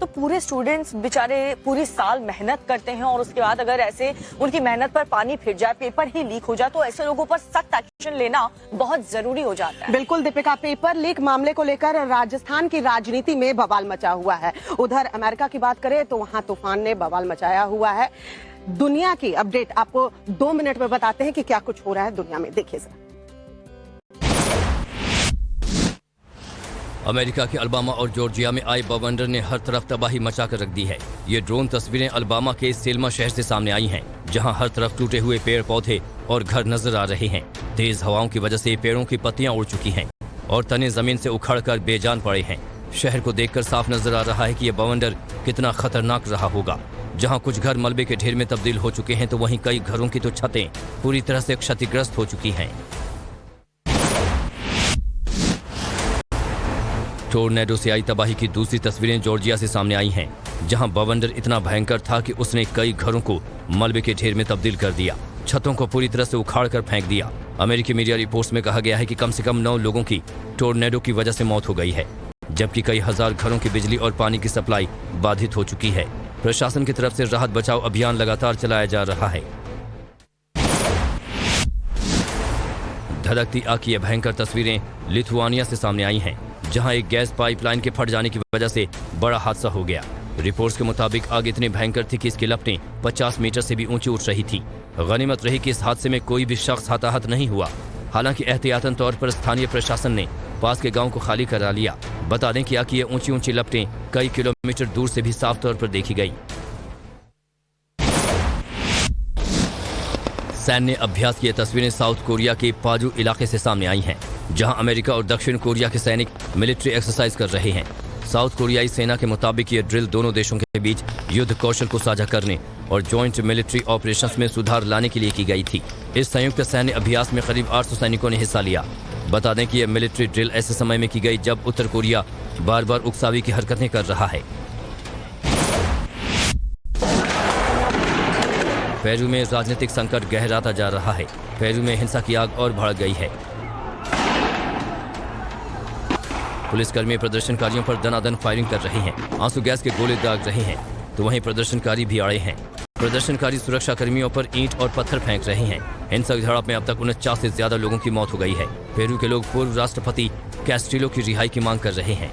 तो पूरे स्टूडेंट्स बेचारे पूरी साल मेहनत करते हैं और उसके बाद अगर ऐसे उनकी मेहनत पर पानी फिर जाए, पेपर ही लीक हो जाए, तो ऐसे लोगों पर सख्त एक्शन लेना बहुत जरूरी हो जाता है। बिल्कुल दीपिका, पेपर लीक मामले को लेकर राजस्थान की राजनीति में बवाल मचा हुआ है। उधर अमेरिका की बात करें तो वहां तूफान ने बवाल मचाया हुआ है। दुनिया की अपडेट आपको 2 मिनट में बताते हैं कि क्या कुछ हो रहा है दुनिया में, देखिए जरा। अमेरिका के अल्बामा और जॉर्जिया में आए बवंडर ने हर तरफ तबाही मचा कर रख दी है। ये ड्रोन तस्वीरें अल्बामा के सेल्मा शहर से सामने आई हैं, जहां हर तरफ टूटे हुए पेड़ पौधे और घर नजर आ रहे हैं। तेज हवाओं की वजह से पेड़ों की पत्तियां उड़ चुकी हैं और तने जमीन से उखड़कर बेजान पड़े हैं। शहर को देखकर साफ नजर आ रहा है कि यह बवंडर कितना खतरनाक रहा होगा। जहां कुछ घर मलबे के ढेर में तब्दील हो चुके हैं, तो वहीं कई घरों की तो छतें पूरी तरह से क्षतिग्रस्त हो चुकी हैं। टोर्नेडो से आई तबाही की दूसरी तस्वीरें जॉर्जिया से सामने आई हैं, जहां बवंडर इतना भयंकर था कि उसने कई घरों को मलबे के ढेर में तब्दील कर दिया, छतों को पूरी तरह से उखाड़ कर फेंक दिया। अमेरिकी मीडिया रिपोर्ट्स में कहा गया है कि कम से कम 9 लोगों की टोर्नेडो की वजह से मौत हो गई है, जबकि कई हजार घरों की बिजली और पानी की सप्लाई बाधित हो चुकी है। प्रशासन की तरफ से राहत बचाव अभियान लगातार चलाया जा रहा है। धधकती आग की ये भयंकर तस्वीरें लिथुआनिया से सामने आई हैं, जहां एक गैस पाइपलाइन के फट जाने की वजह से बड़ा हादसा हो गया। रिपोर्ट्स के मुताबिक आग इतनी भयंकर थी कि इसकी लपटें 50 मीटर से भी ऊंची उठ रही थी। गनीमत रही कि इस हादसे में कोई भी शख्स हताहत नहीं हुआ। हालांकि एहतियातन तौर पर स्थानीय प्रशासन ने पास के गांव को खाली करा लिया। बता दें कि आग की ये ऊंची ऊंची लपटें कई किलोमीटर दूर से भी साफ तौर पर देखी गई। सैन्य अभ्यास की ये तस्वीरें साउथ कोरिया के पाजू इलाके से सामने आई हैं, जहां अमेरिका और दक्षिण कोरिया के सैनिक मिलिट्री एक्सरसाइज कर रहे हैं। साउथ कोरियाई सेना के मुताबिक ये ड्रिल दोनों देशों के बीच युद्ध कौशल को साझा करने और जॉइंट मिलिट्री ऑपरेशंस में सुधार लाने के लिए की गई थी। इस संयुक्त सैन्य अभ्यास में करीब 800 सैनिकों ने हिस्सा लिया। बता दें कि यह मिलिट्री ड्रिल ऐसे समय में की गई जब उत्तर कोरिया बार बार उकसावी की हरकतें कर रहा है। पेरू में राजनीतिक संकट गहराता जा रहा है। पेरू में हिंसा की आग और भड़क गई है। पुलिसकर्मी प्रदर्शनकारियों पर दनादन फायरिंग कर रहे हैं, आंसू गैस के गोले दाग रहे हैं, तो वहीं प्रदर्शनकारी भी अड़े हैं। प्रदर्शनकारी सुरक्षा कर्मियों पर ईंट और पत्थर फेंक रहे हैं। हिंसक झड़प में अब तक 49 से ज्यादा लोगों की मौत हो गई है। पेरू के लोग पूर्व राष्ट्रपति कैस्टिलो की रिहाई की मांग कर रहे हैं।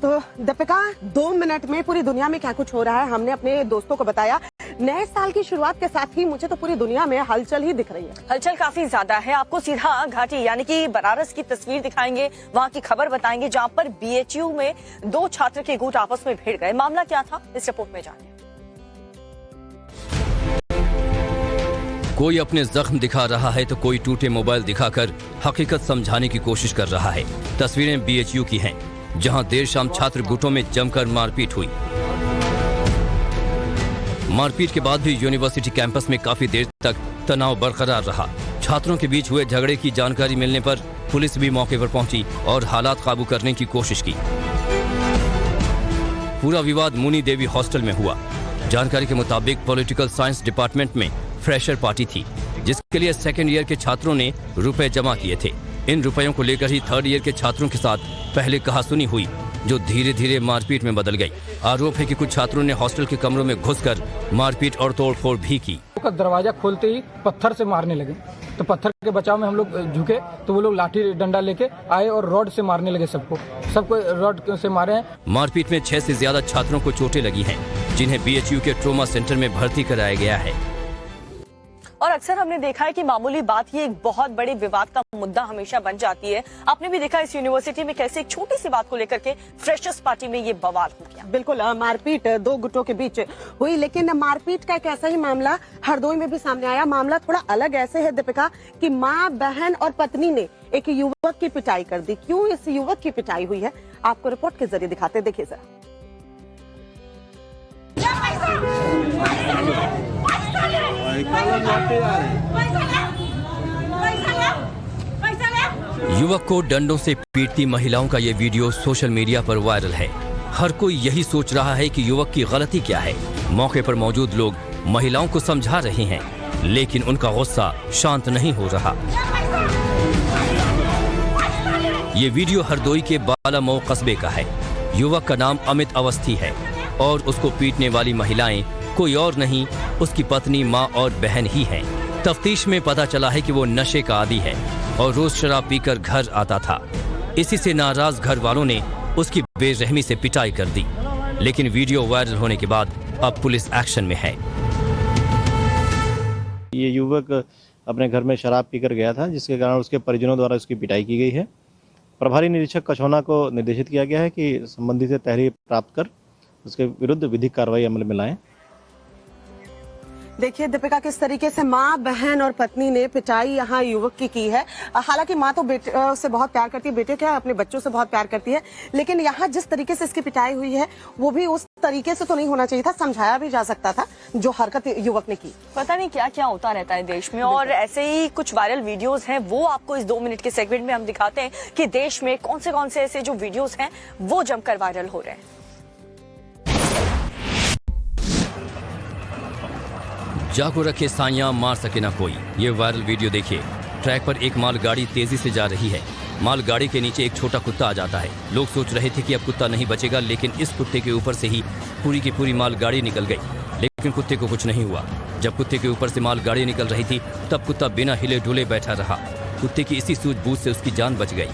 तो दीपिका, 2 मिनट में पूरी दुनिया में क्या कुछ हो रहा है हमने अपने दोस्तों को बताया। नए साल की शुरुआत के साथ ही मुझे तो पूरी दुनिया में हलचल ही दिख रही है। हलचल काफी ज्यादा है। आपको सीधा घाटी यानी कि बनारस की तस्वीर दिखाएंगे, वहां की खबर बताएंगे, जहां पर बीएचयू में 2 छात्र के गुट आपस में भिड़ गए। मामला क्या था, इस रिपोर्ट में जानिए। कोई अपने जख्म दिखा रहा है तो कोई टूटे मोबाइल दिखाकर हकीकत समझाने की कोशिश कर रहा है। तस्वीरें बीएचयू की हैं, जहां देर शाम छात्र गुटों में जमकर मारपीट हुई। मारपीट के बाद भी यूनिवर्सिटी कैंपस में काफी देर तक तनाव बरकरार रहा। छात्रों के बीच हुए झगड़े की जानकारी मिलने पर पुलिस भी मौके पर पहुंची और हालात काबू करने की कोशिश की। पूरा विवाद मुनी देवी हॉस्टल में हुआ। जानकारी के मुताबिक पॉलिटिकल साइंस डिपार्टमेंट में फ्रेशर पार्टी थी, जिसके लिए सेकेंड ईयर के छात्रों ने रुपए जमा किए थे। इन रुपयों को लेकर ही थर्ड ईयर के छात्रों के साथ पहले कहासुनी हुई, जो धीरे धीरे मारपीट में बदल गई। आरोप है कि कुछ छात्रों ने हॉस्टल के कमरों में घुसकर मारपीट और तोड़फोड़ भी की। दरवाजा खोलते ही पत्थर से मारने लगे, तो पत्थर के बचाव में हम लोग झुके तो वो लोग लाठी डंडा लेके आए और रॉड से मारने लगे। सबको रॉड से मारे हैं। मारपीट में 6 से ज्यादा छात्रों को चोटें लगी हैं, जिन्हें BHU के ट्रॉमा सेंटर में भर्ती कराया गया है। और अक्सर हमने देखा है कि मामूली बात ही एक बहुत बड़े विवाद का मुद्दा हमेशा बन जाती है। आपने भी देखा इस यूनिवर्सिटी में कैसे एक छोटी सी बात को लेकर के फ्रेशर्स पार्टी में ये बवाल हो गया। बिल्कुल, मारपीट 2 गुटों के बीच हुई, लेकिन मारपीट का एक ऐसा ही मामला हरदोई में भी सामने आया। मामला थोड़ा अलग ऐसे है दीपिका कि माँ, बहन और पत्नी ने एक युवक की पिटाई कर दी। क्यों इस युवक की पिटाई हुई है, आपको रिपोर्ट के जरिए दिखाते, देखिए जरा। युवक को डंडों से पीटती महिलाओं का ये वीडियो सोशल मीडिया पर वायरल है। हर कोई यही सोच रहा है कि युवक की गलती क्या है। मौके पर मौजूद लोग महिलाओं को समझा रहे हैं, लेकिन उनका गुस्सा शांत नहीं हो रहा। ये वीडियो हरदोई के बालामऊ कस्बे का है। युवक का नाम अमित अवस्थी है और उसको पीटने वाली महिलाएं कोई और नहीं, उसकी पत्नी, माँ और बहन ही हैं। तफ्तीश में पता चला है कि वो नशे का आदी है और रोज शराब पीकर घर आता था। इसी से नाराज घर वालों ने उसकी बेरहमी से पिटाई कर दी, लेकिन वीडियो वायरल होने के बाद अब पुलिस एक्शन में है। ये युवक अपने घर में शराब पीकर गया था, जिसके कारण उसके परिजनों द्वारा उसकी पिटाई की गई है। प्रभारी निरीक्षक कछौना को निर्देशित किया गया है कि संबंधित से तहरीर प्राप्त कर उसके विरुद्ध विधिक कार्रवाई अमल में लाएं। देखिए दीपिका, किस तरीके से माँ, बहन और पत्नी ने पिटाई यहाँ युवक की है। हालांकि माँ तो बेटे से बहुत प्यार करती है, बेटे क्या अपने बच्चों से बहुत प्यार करती है, लेकिन यहाँ जिस तरीके से इसकी पिटाई हुई है वो भी उस तरीके से तो नहीं होना चाहिए था। समझाया भी जा सकता था जो हरकत युवक ने की। पता नहीं क्या क्या होता रहता है देश में, और ऐसे ही कुछ वायरल वीडियोस हैं, वो आपको इस 2 मिनट के सेगमेंट में हम दिखाते हैं कि देश में कौन से ऐसे जो वीडियोस हैं वो जमकर वायरल हो रहे हैं। जाको रखे साइयां, मार सके ना कोई। ये वायरल वीडियो देखिए। ट्रैक पर एक मालगाड़ी तेजी से जा रही है। मालगाड़ी के नीचे एक छोटा कुत्ता आ जाता है। लोग सोच रहे थे कि अब कुत्ता नहीं बचेगा, लेकिन इस कुत्ते के ऊपर से ही पूरी की पूरी मालगाड़ी निकल गई। लेकिन कुत्ते को कुछ नहीं हुआ। जब कुत्ते के ऊपर से मालगाड़ी निकल रही थी, तब कुत्ता बिना हिले डुले बैठा रहा। कुत्ते की इसी सूझबूझ से उसकी जान बच गई।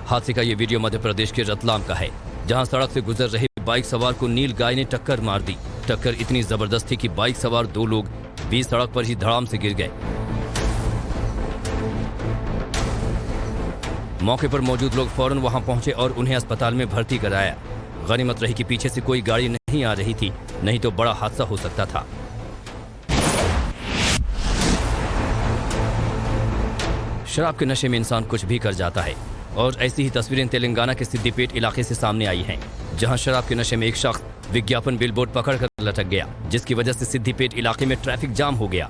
हादसे का ये वीडियो मध्य प्रदेश के रतलाम का है, जहां सड़क से गुजर रहे बाइक सवार को नील गाय ने टक्कर मार दी। टक्कर इतनी जबरदस्त थी कि बाइक सवार 2 लोग बीच सड़क पर ही धड़ाम से गिर गए। मौके पर मौजूद लोग फौरन वहां पहुंचे और उन्हें अस्पताल में भर्ती कराया। गनीमत रही कि पीछे से कोई गाड़ी नहीं आ रही थी, नहीं तो बड़ा हादसा हो सकता था। शराब के नशे में इंसान कुछ भी कर जाता है, और ऐसी ही तस्वीरें तेलंगाना के सिद्दीपेट इलाके से सामने आई हैं, जहां शराब के नशे में एक शख्स विज्ञापन बिलबोर्ड पकड़कर लटक गया, जिसकी वजह से सिद्दीपेट इलाके में ट्रैफिक जाम हो गया।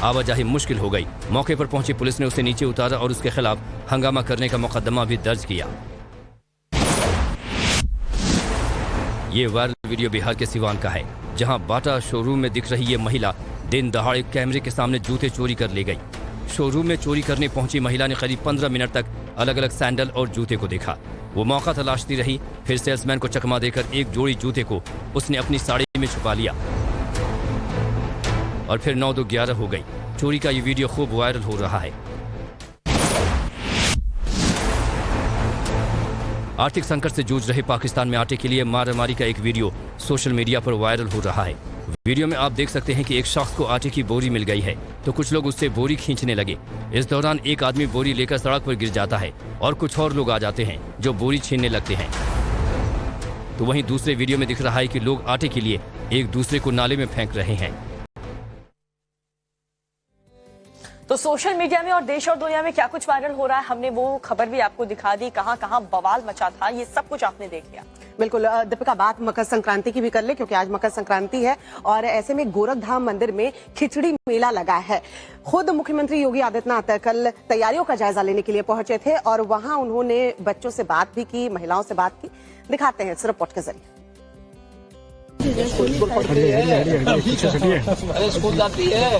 आवाजाही मुश्किल हो गई। मौके पर पहुंची पुलिस ने उसे नीचे उतारा और उसके खिलाफ हंगामा करने का मुकदमा भी दर्ज किया। ये वायरल वीडियो बिहार के सिवान का है, जहां बाटा शोरूम में दिख रही ये महिला दिन दहाड़े कैमरे के सामने जूते चोरी कर ले गई। शोरूम में चोरी करने पहुंची महिला ने करीब 15 मिनट तक अलग अलग सैंडल और जूते को देखा। वो मौका तलाशती रही, फिर सेल्समैन को चकमा देकर एक जोड़ी जूते को उसने अपनी साड़ी में छुपा लिया और फिर 9 2 11 हो गई। चोरी का ये वीडियो खूब वायरल हो रहा है। आर्थिक संकट से जूझ रहे पाकिस्तान में आटे के लिए मारामारी का एक वीडियो सोशल मीडिया पर वायरल हो रहा है। वीडियो में आप देख सकते हैं कि एक शख्स को आटे की बोरी मिल गई है, तो कुछ लोग उससे बोरी खींचने लगे। इस दौरान एक आदमी बोरी लेकर सड़क पर गिर जाता है और कुछ और लोग आ जाते हैं जो बोरी छीनने लगते हैं। तो वहीं दूसरे वीडियो में दिख रहा है कि लोग आटे के लिए एक दूसरे को नाले में फेंक रहे हैं। तो सोशल मीडिया में और देश और दुनिया में क्या कुछ वायरल हो रहा है, हमने वो खबर भी आपको दिखा दी, कहां कहां बवाल मचा था, ये सब कुछ आपने देख लिया। बिल्कुल दीपिका, बात मकर संक्रांति की भी कर ले, क्योंकि आज मकर संक्रांति है और ऐसे में गोरखधाम मंदिर में खिचड़ी मेला लगा है। खुद मुख्यमंत्री योगी आदित्यनाथ कल तैयारियों का जायजा लेने के लिए पहुंचे थे और वहां उन्होंने बच्चों से बात भी की, महिलाओं से बात की। दिखाते हैं इस रिपोर्ट के जरिए। अरे स्कूल जाती है,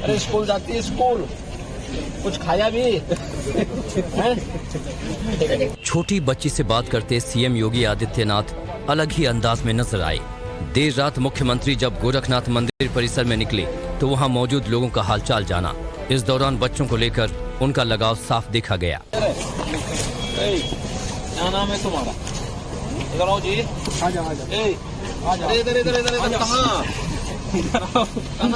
अरे स्कूल जाती है, स्कूल कुछ खाया भी। छोटी बच्ची से बात करते सीएम योगी आदित्यनाथ अलग ही अंदाज में नजर आए। देर रात मुख्यमंत्री जब गोरखनाथ मंदिर परिसर में निकले तो वहां मौजूद लोगों का हालचाल जाना। इस दौरान बच्चों को लेकर उनका लगाव साफ देखा गया। क्या नाम है तुम्हारा? इधर आओ जी। इधर इधर इधर कहाँ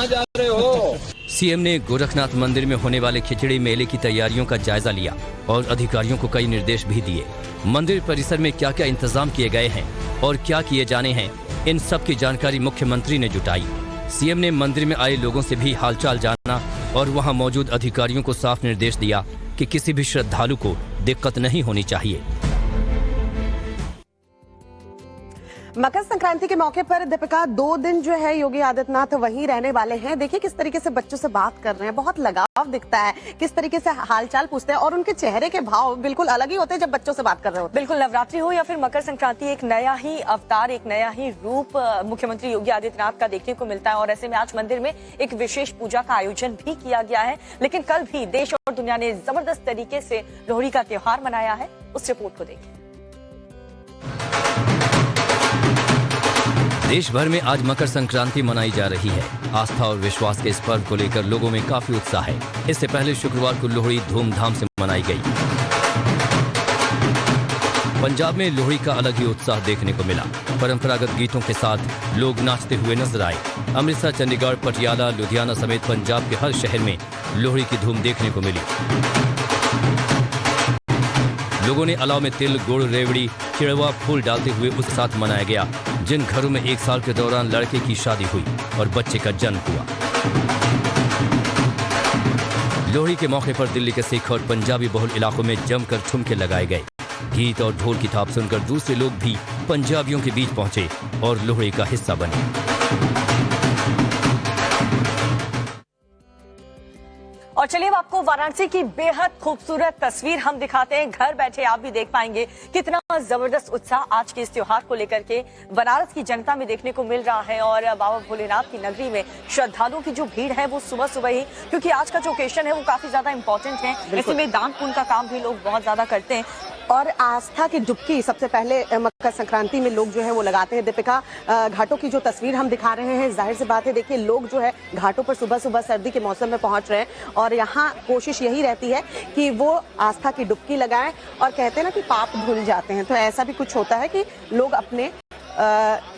जा रहे हो? सीएम ने गोरखनाथ मंदिर में होने वाले खिचड़ी मेले की तैयारियों का जायजा लिया और अधिकारियों को कई निर्देश भी दिए। मंदिर परिसर में क्या क्या इंतजाम किए गए हैं और क्या किए जाने हैं, इन सब की जानकारी मुख्यमंत्री ने जुटाई। सीएम ने मंदिर में आए लोगों से भी हालचाल जाना और वहां मौजूद अधिकारियों को साफ निर्देश दिया कि किसी भी श्रद्धालु को दिक्कत नहीं होनी चाहिए। मकर संक्रांति के मौके पर दीपिका 2 दिन जो है योगी आदित्यनाथ वहीं रहने वाले हैं। देखिए किस तरीके से बच्चों से बात कर रहे हैं, बहुत लगाव दिखता है, किस तरीके से हालचाल पूछते हैं और उनके चेहरे के भाव बिल्कुल अलग ही होते हैं जब बच्चों से बात कर रहे होते हैं। बिल्कुल, नवरात्रि हो या फिर मकर संक्रांति, एक नया ही अवतार, एक नया ही रूप मुख्यमंत्री योगी आदित्यनाथ का देखने को मिलता है। और ऐसे में आज मंदिर में एक विशेष पूजा का आयोजन भी किया गया है। लेकिन कल भी देश और दुनिया ने जबरदस्त तरीके से लोहड़ी का त्योहार मनाया है। उस रिपोर्ट को देखिए। देश भर में आज मकर संक्रांति मनाई जा रही है। आस्था और विश्वास के इस पर्व को लेकर लोगों में काफी उत्साह है। इससे पहले शुक्रवार को लोहड़ी धूमधाम से मनाई गई। पंजाब में लोहड़ी का अलग ही उत्साह देखने को मिला। परंपरागत गीतों के साथ लोग नाचते हुए नजर आए। अमृतसर, चंडीगढ़, पटियाला, लुधियाना समेत पंजाब के हर शहर में लोहड़ी की धूम देखने को मिली। लोगों ने अलाव में तिल, गुड़, रेवड़ी, चिड़वा, फूल डालते हुए उस साथ मनाया गया जिन घरों में 1 साल के दौरान लड़के की शादी हुई और बच्चे का जन्म हुआ। लोहड़ी के मौके पर दिल्ली के सिख और पंजाबी बहुल इलाकों में जमकर ठुमके लगाए गए। गीत और ढोल की थाप सुनकर दूसरे लोग भी पंजाबियों के बीच पहुंचे और लोहड़ी का हिस्सा बने। और चलिए अब आपको वाराणसी की बेहद खूबसूरत तस्वीर हम दिखाते हैं। घर बैठे आप भी देख पाएंगे कितना जबरदस्त उत्साह आज के इस त्योहार को लेकर के बनारस की जनता में देखने को मिल रहा है। और बाबा भोलेनाथ की नगरी में श्रद्धालुओं की जो भीड़ है वो सुबह सुबह ही, क्योंकि आज का जो ओकेशन है वो काफी ज्यादा इंपॉर्टेंट है, ऐसे में दान पुण्य का काम भी लोग बहुत ज्यादा करते हैं। और आस्था की डुबकी सबसे पहले मकर संक्रांति में लोग जो है वो लगाते हैं। दीपिका, घाटों की जो तस्वीर हम दिखा रहे हैं, जाहिर सी बात है, देखिए लोग जो है घाटों पर सुबह सुबह सर्दी के मौसम में पहुंच रहे हैं और यहाँ कोशिश यही रहती है कि वो आस्था की डुबकी लगाएं। और कहते हैं ना कि पाप धुल जाते हैं, तो ऐसा भी कुछ होता है कि लोग अपने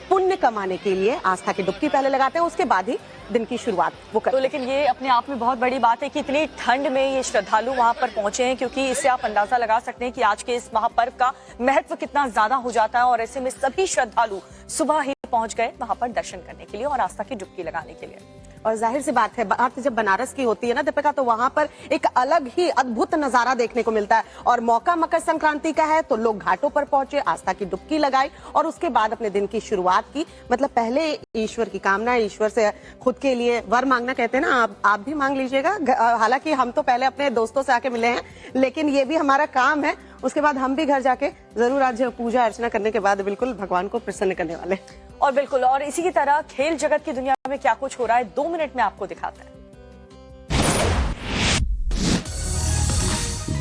पुण्य कमाने के लिए आस्था की डुबकी पहले लगाते हैं, उसके बाद ही दिन की शुरुआत वो करते हैं। तो लेकिन ये अपने आप में बहुत बड़ी बात है कि इतनी ठंड में ये श्रद्धालु वहां पर पहुंचे हैं, क्योंकि इससे आप अंदाजा लगा सकते हैं कि आज के इस महापर्व का महत्व कितना ज्यादा हो जाता है। और ऐसे में सभी श्रद्धालु सुबह ही पहुंच गए वहां पर दर्शन करने के लिए और आस्था की डुबकी लगाने के लिए। और जाहिर सी बात है, बात जब बनारस की होती है ना दीपिका, तो वहां पर एक अलग ही अद्भुत नजारा देखने को मिलता है। और मौका मकर संक्रांति का है तो लोग घाटों पर पहुंचे, आस्था की डुबकी लगाई और उसके बाद अपने दिन की शुरुआत की। मतलब पहले ईश्वर की कामना, ईश्वर से खुद के लिए वर मांगना, कहते हैं ना, आप भी मांग लीजिएगा। हालांकि हम तो पहले अपने दोस्तों से आके मिले हैं, लेकिन ये भी हमारा काम है। उसके बाद हम भी घर जाके जरूर आज पूजा अर्चना करने के बाद बिल्कुल भगवान को प्रसन्न करने वाले। और बिल्कुल, और इसी की तरह खेल जगत की दुनिया में क्या कुछ हो रहा है 2 मिनट में आपको दिखाते हैं।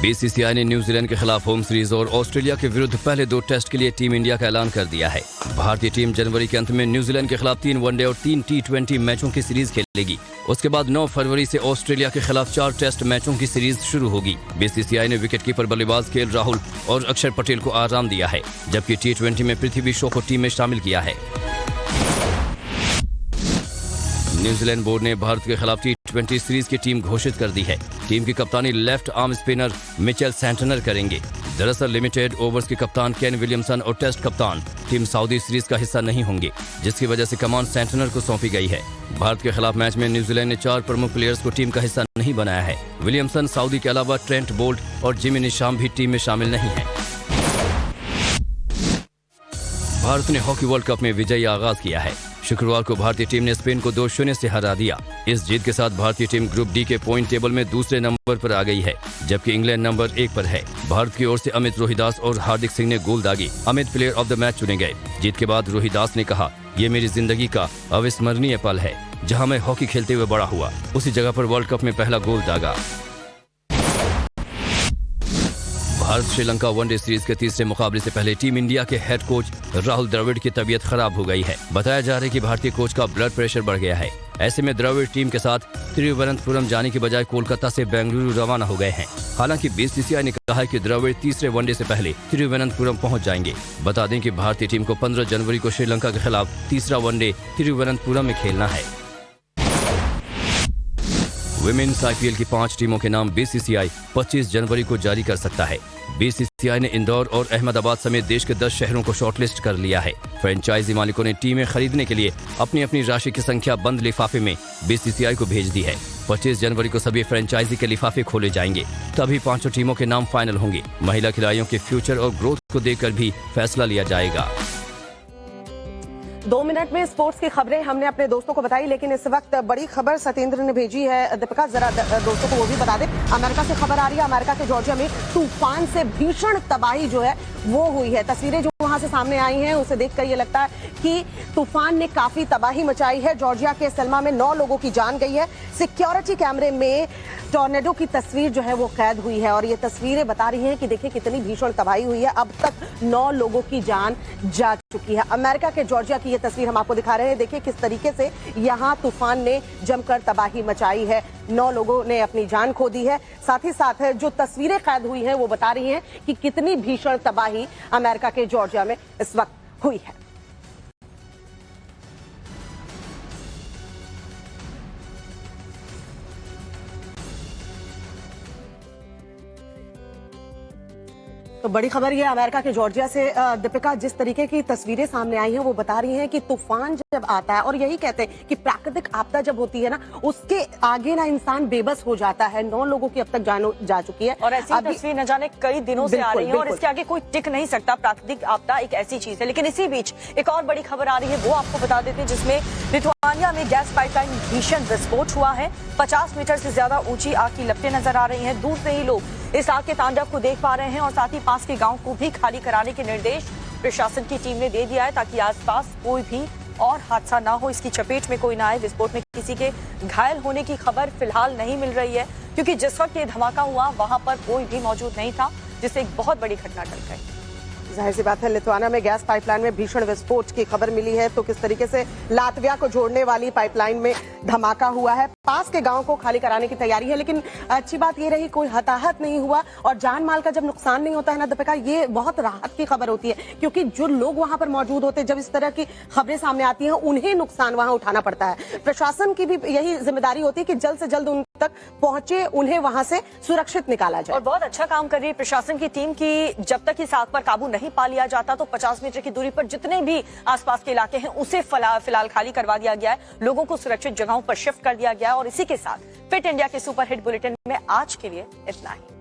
बीसीसीआई ने न्यूजीलैंड के खिलाफ होम सीरीज और ऑस्ट्रेलिया के विरुद्ध पहले 2 टेस्ट के लिए टीम इंडिया का ऐलान कर दिया है। भारतीय टीम जनवरी के अंत में न्यूजीलैंड के खिलाफ 3 वनडे और 3 T20 मैचों की सीरीज खेलेगी। उसके बाद 9 फरवरी से ऑस्ट्रेलिया के खिलाफ 4 टेस्ट मैचों की सीरीज शुरू होगी। बीसीसीआई ने विकेटकीपर बल्लेबाज केएल राहुल और अक्षर पटेल को आराम दिया है, जबकि T20 में पृथ्वी शॉ को टीम में शामिल किया है। न्यूजीलैंड बोर्ड ने भारत के खिलाफ T20 सीरीज की टीम घोषित कर दी है। टीम की कप्तानी left arm spinner Mitchell Santner करेंगे। दरअसल लिमिटेड ओवर्स के कप्तान केन विलियमसन और टेस्ट कप्तान टीम सऊदी सीरीज का हिस्सा नहीं होंगे, जिसकी वजह से कमान सेंटनर को सौंपी गई है। भारत के खिलाफ मैच में न्यूजीलैंड ने 4 प्रमुख प्लेयर्स को टीम का हिस्सा नहीं बनाया है। विलियमसन सऊदी के अलावा ट्रेंट बोल्ट और जिमी निशाम भी टीम में शामिल नहीं है। भारत ने हॉकी वर्ल्ड कप में विजयी आगाज किया है। शुक्रवार को भारतीय टीम ने स्पेन को 2-0 से हरा दिया। इस जीत के साथ भारतीय टीम ग्रुप डी के पॉइंट टेबल में दूसरे नंबर पर आ गई है, जबकि इंग्लैंड नंबर 1 पर है। भारत की ओर से अमित रोहिदास और हार्दिक सिंह ने गोल दागे। Amit player of the match चुने गए। जीत के बाद रोहिदास ने कहा, ये मेरी जिंदगी का अविस्मरणीय पल है। जहां मैं हॉकी खेलते हुए बड़ा हुआ, उसी जगह पर वर्ल्ड कप में पहला गोल दागा। भारत श्रीलंका वनडे सीरीज के तीसरे मुकाबले से पहले टीम इंडिया के हेड कोच राहुल द्रविड़ की तबीयत खराब हो गई है। बताया जा रहा है कि भारतीय कोच का ब्लड प्रेशर बढ़ गया है। ऐसे में द्रविड़ टीम के साथ तिरुवनंतपुरम जाने की बजाय कोलकाता से बेंगलुरु रवाना हो गए हैं। हालांकि बीसीसीआई ने कहा है कि द्रविड़ तीसरे वनडे से पहले तिरुवनंतपुरम पहुंच जाएंगे। बता दें कि भारतीय टीम को 15 जनवरी को श्रीलंका के खिलाफ तीसरा वनडे तिरुवनंतपुरम में खेलना है। विमेन्स आईपीएल की 5 टीमों के नाम बीसीसीआई 25 जनवरी को जारी कर सकता है। बीसीसीआई ने इंदौर और अहमदाबाद समेत देश के 10 शहरों को शॉर्टलिस्ट कर लिया है। फ्रेंचाइजी मालिकों ने टीमें खरीदने के लिए अपनी अपनी राशि की संख्या बंद लिफाफे में बीसीसीआई को भेज दी है। 25 जनवरी को सभी फ्रेंचाइजी के लिफाफे खोले जाएंगे, तभी 5 टीमों के नाम फाइनल होंगे। महिला खिलाड़ियों के फ्यूचर और ग्रोथ को देखकर भी फैसला लिया जाएगा। 2 मिनट में स्पोर्ट्स की खबरें हमने अपने दोस्तों को बताई, लेकिन इस वक्त बड़ी खबर सत्येंद्र ने भेजी है। दीपिका, जरा दोस्तों को वो भी बता दे। अमेरिका से खबर आ रही है, अमेरिका के जॉर्जिया में तूफान से भीषण तबाही जो है वो हुई है। तस्वीरें जो वहां से सामने आई हैं उसे देखकर ये लगता है कि तूफान ने काफी तबाही मचाई है। जॉर्जिया के सेल्मा में 9 लोगों की जान गई है। सिक्योरिटी कैमरे में टॉर्नेडो की तस्वीर जो है वो कैद हुई है और ये तस्वीरें बता रही हैं कि देखिए कितनी भीषण तबाही हुई है। अब तक 9 लोगों की जान जा चुकी है। अमेरिका के जॉर्जिया की ये तस्वीर हम आपको दिखा रहे हैं। देखिए किस तरीके से यहाँ तूफान ने जमकर तबाही मचाई है। 9 लोगों ने अपनी जान खो दी है। साथ ही साथ जो तस्वीरें कैद हुई हैं वो बता रही हैं कि कितनी भीषण तबाही अमेरिका के जॉर्जिया में इस वक्त हुई है। तो बड़ी खबर ये अमेरिका के जॉर्जिया से दीपिका, जिस तरीके की तस्वीरें सामने आई हैं वो बता रही हैं कि तूफान जब आता है, और यही कहते हैं कि प्राकृतिक आपदा जब होती है ना, उसके आगे ना इंसान बेबस हो जाता है। 9 लोगों की अब तक जान जा चुकी है और ऐसी तस्वीर न जाने कई दिनों से आ रही है और इसके आगे कोई टिक नहीं सकता। प्राकृतिक आपदा एक ऐसी चीज है। लेकिन इसी बीच एक और बड़ी खबर आ रही है, वो आपको बता देते हैं, जिसमें लिथुआनिया में गैस पाइपलाइन भीषण विस्फोट हुआ है। 50 मीटर से ज्यादा ऊंची आग की लपटें नजर आ रही हैं। दूर से ही लोग इस आग के तांडव को देख पा रहे हैं और साथ ही पास के गांव को भी खाली कराने के निर्देश प्रशासन की टीम ने दे दिया है, ताकि आसपास कोई भी और हादसा ना हो, इसकी चपेट में कोई ना आए। विस्फोट में किसी के घायल होने की खबर फिलहाल नहीं मिल रही है, क्योंकि जिस वक्त ये धमाका हुआ वहां पर कोई भी मौजूद नहीं था, जिससे एक बहुत बड़ी घटना टल गई। जाहिर सी बात है, लिथुआनिया में गैस पाइपलाइन में भीषण विस्फोट की खबर मिली है, तो किस तरीके से लातविया को जोड़ने वाली पाइपलाइन में धमाका हुआ है। पास के गांव को खाली कराने की तैयारी है, लेकिन अच्छी बात ये रही कोई हताहत नहीं हुआ। और जान माल का जब नुकसान नहीं होता है ना दीपिका, ये बहुत राहत की खबर होती है, क्योंकि जो लोग वहां पर मौजूद होते हैं, जब इस तरह की खबरें सामने आती हैं, उन्हें नुकसान वहां उठाना पड़ता है। प्रशासन की भी यही जिम्मेदारी होती है कि जल्द से जल्द उन तक पहुंचे, उन्हें वहां से सुरक्षित निकाला जाए। और बहुत अच्छा काम कर रही है प्रशासन की टीम की। जब तक इस आग पर काबू नहीं पा लिया जाता तो 50 मीटर की दूरी पर जितने भी आसपास के इलाके हैं उसे फिलहाल खाली करवा दिया गया है। लोगों को सुरक्षित जगहों पर शिफ्ट कर दिया गया है। और इसी के साथ फिट इंडिया के सुपर हिट बुलेटिन में आज के लिए इतना ही।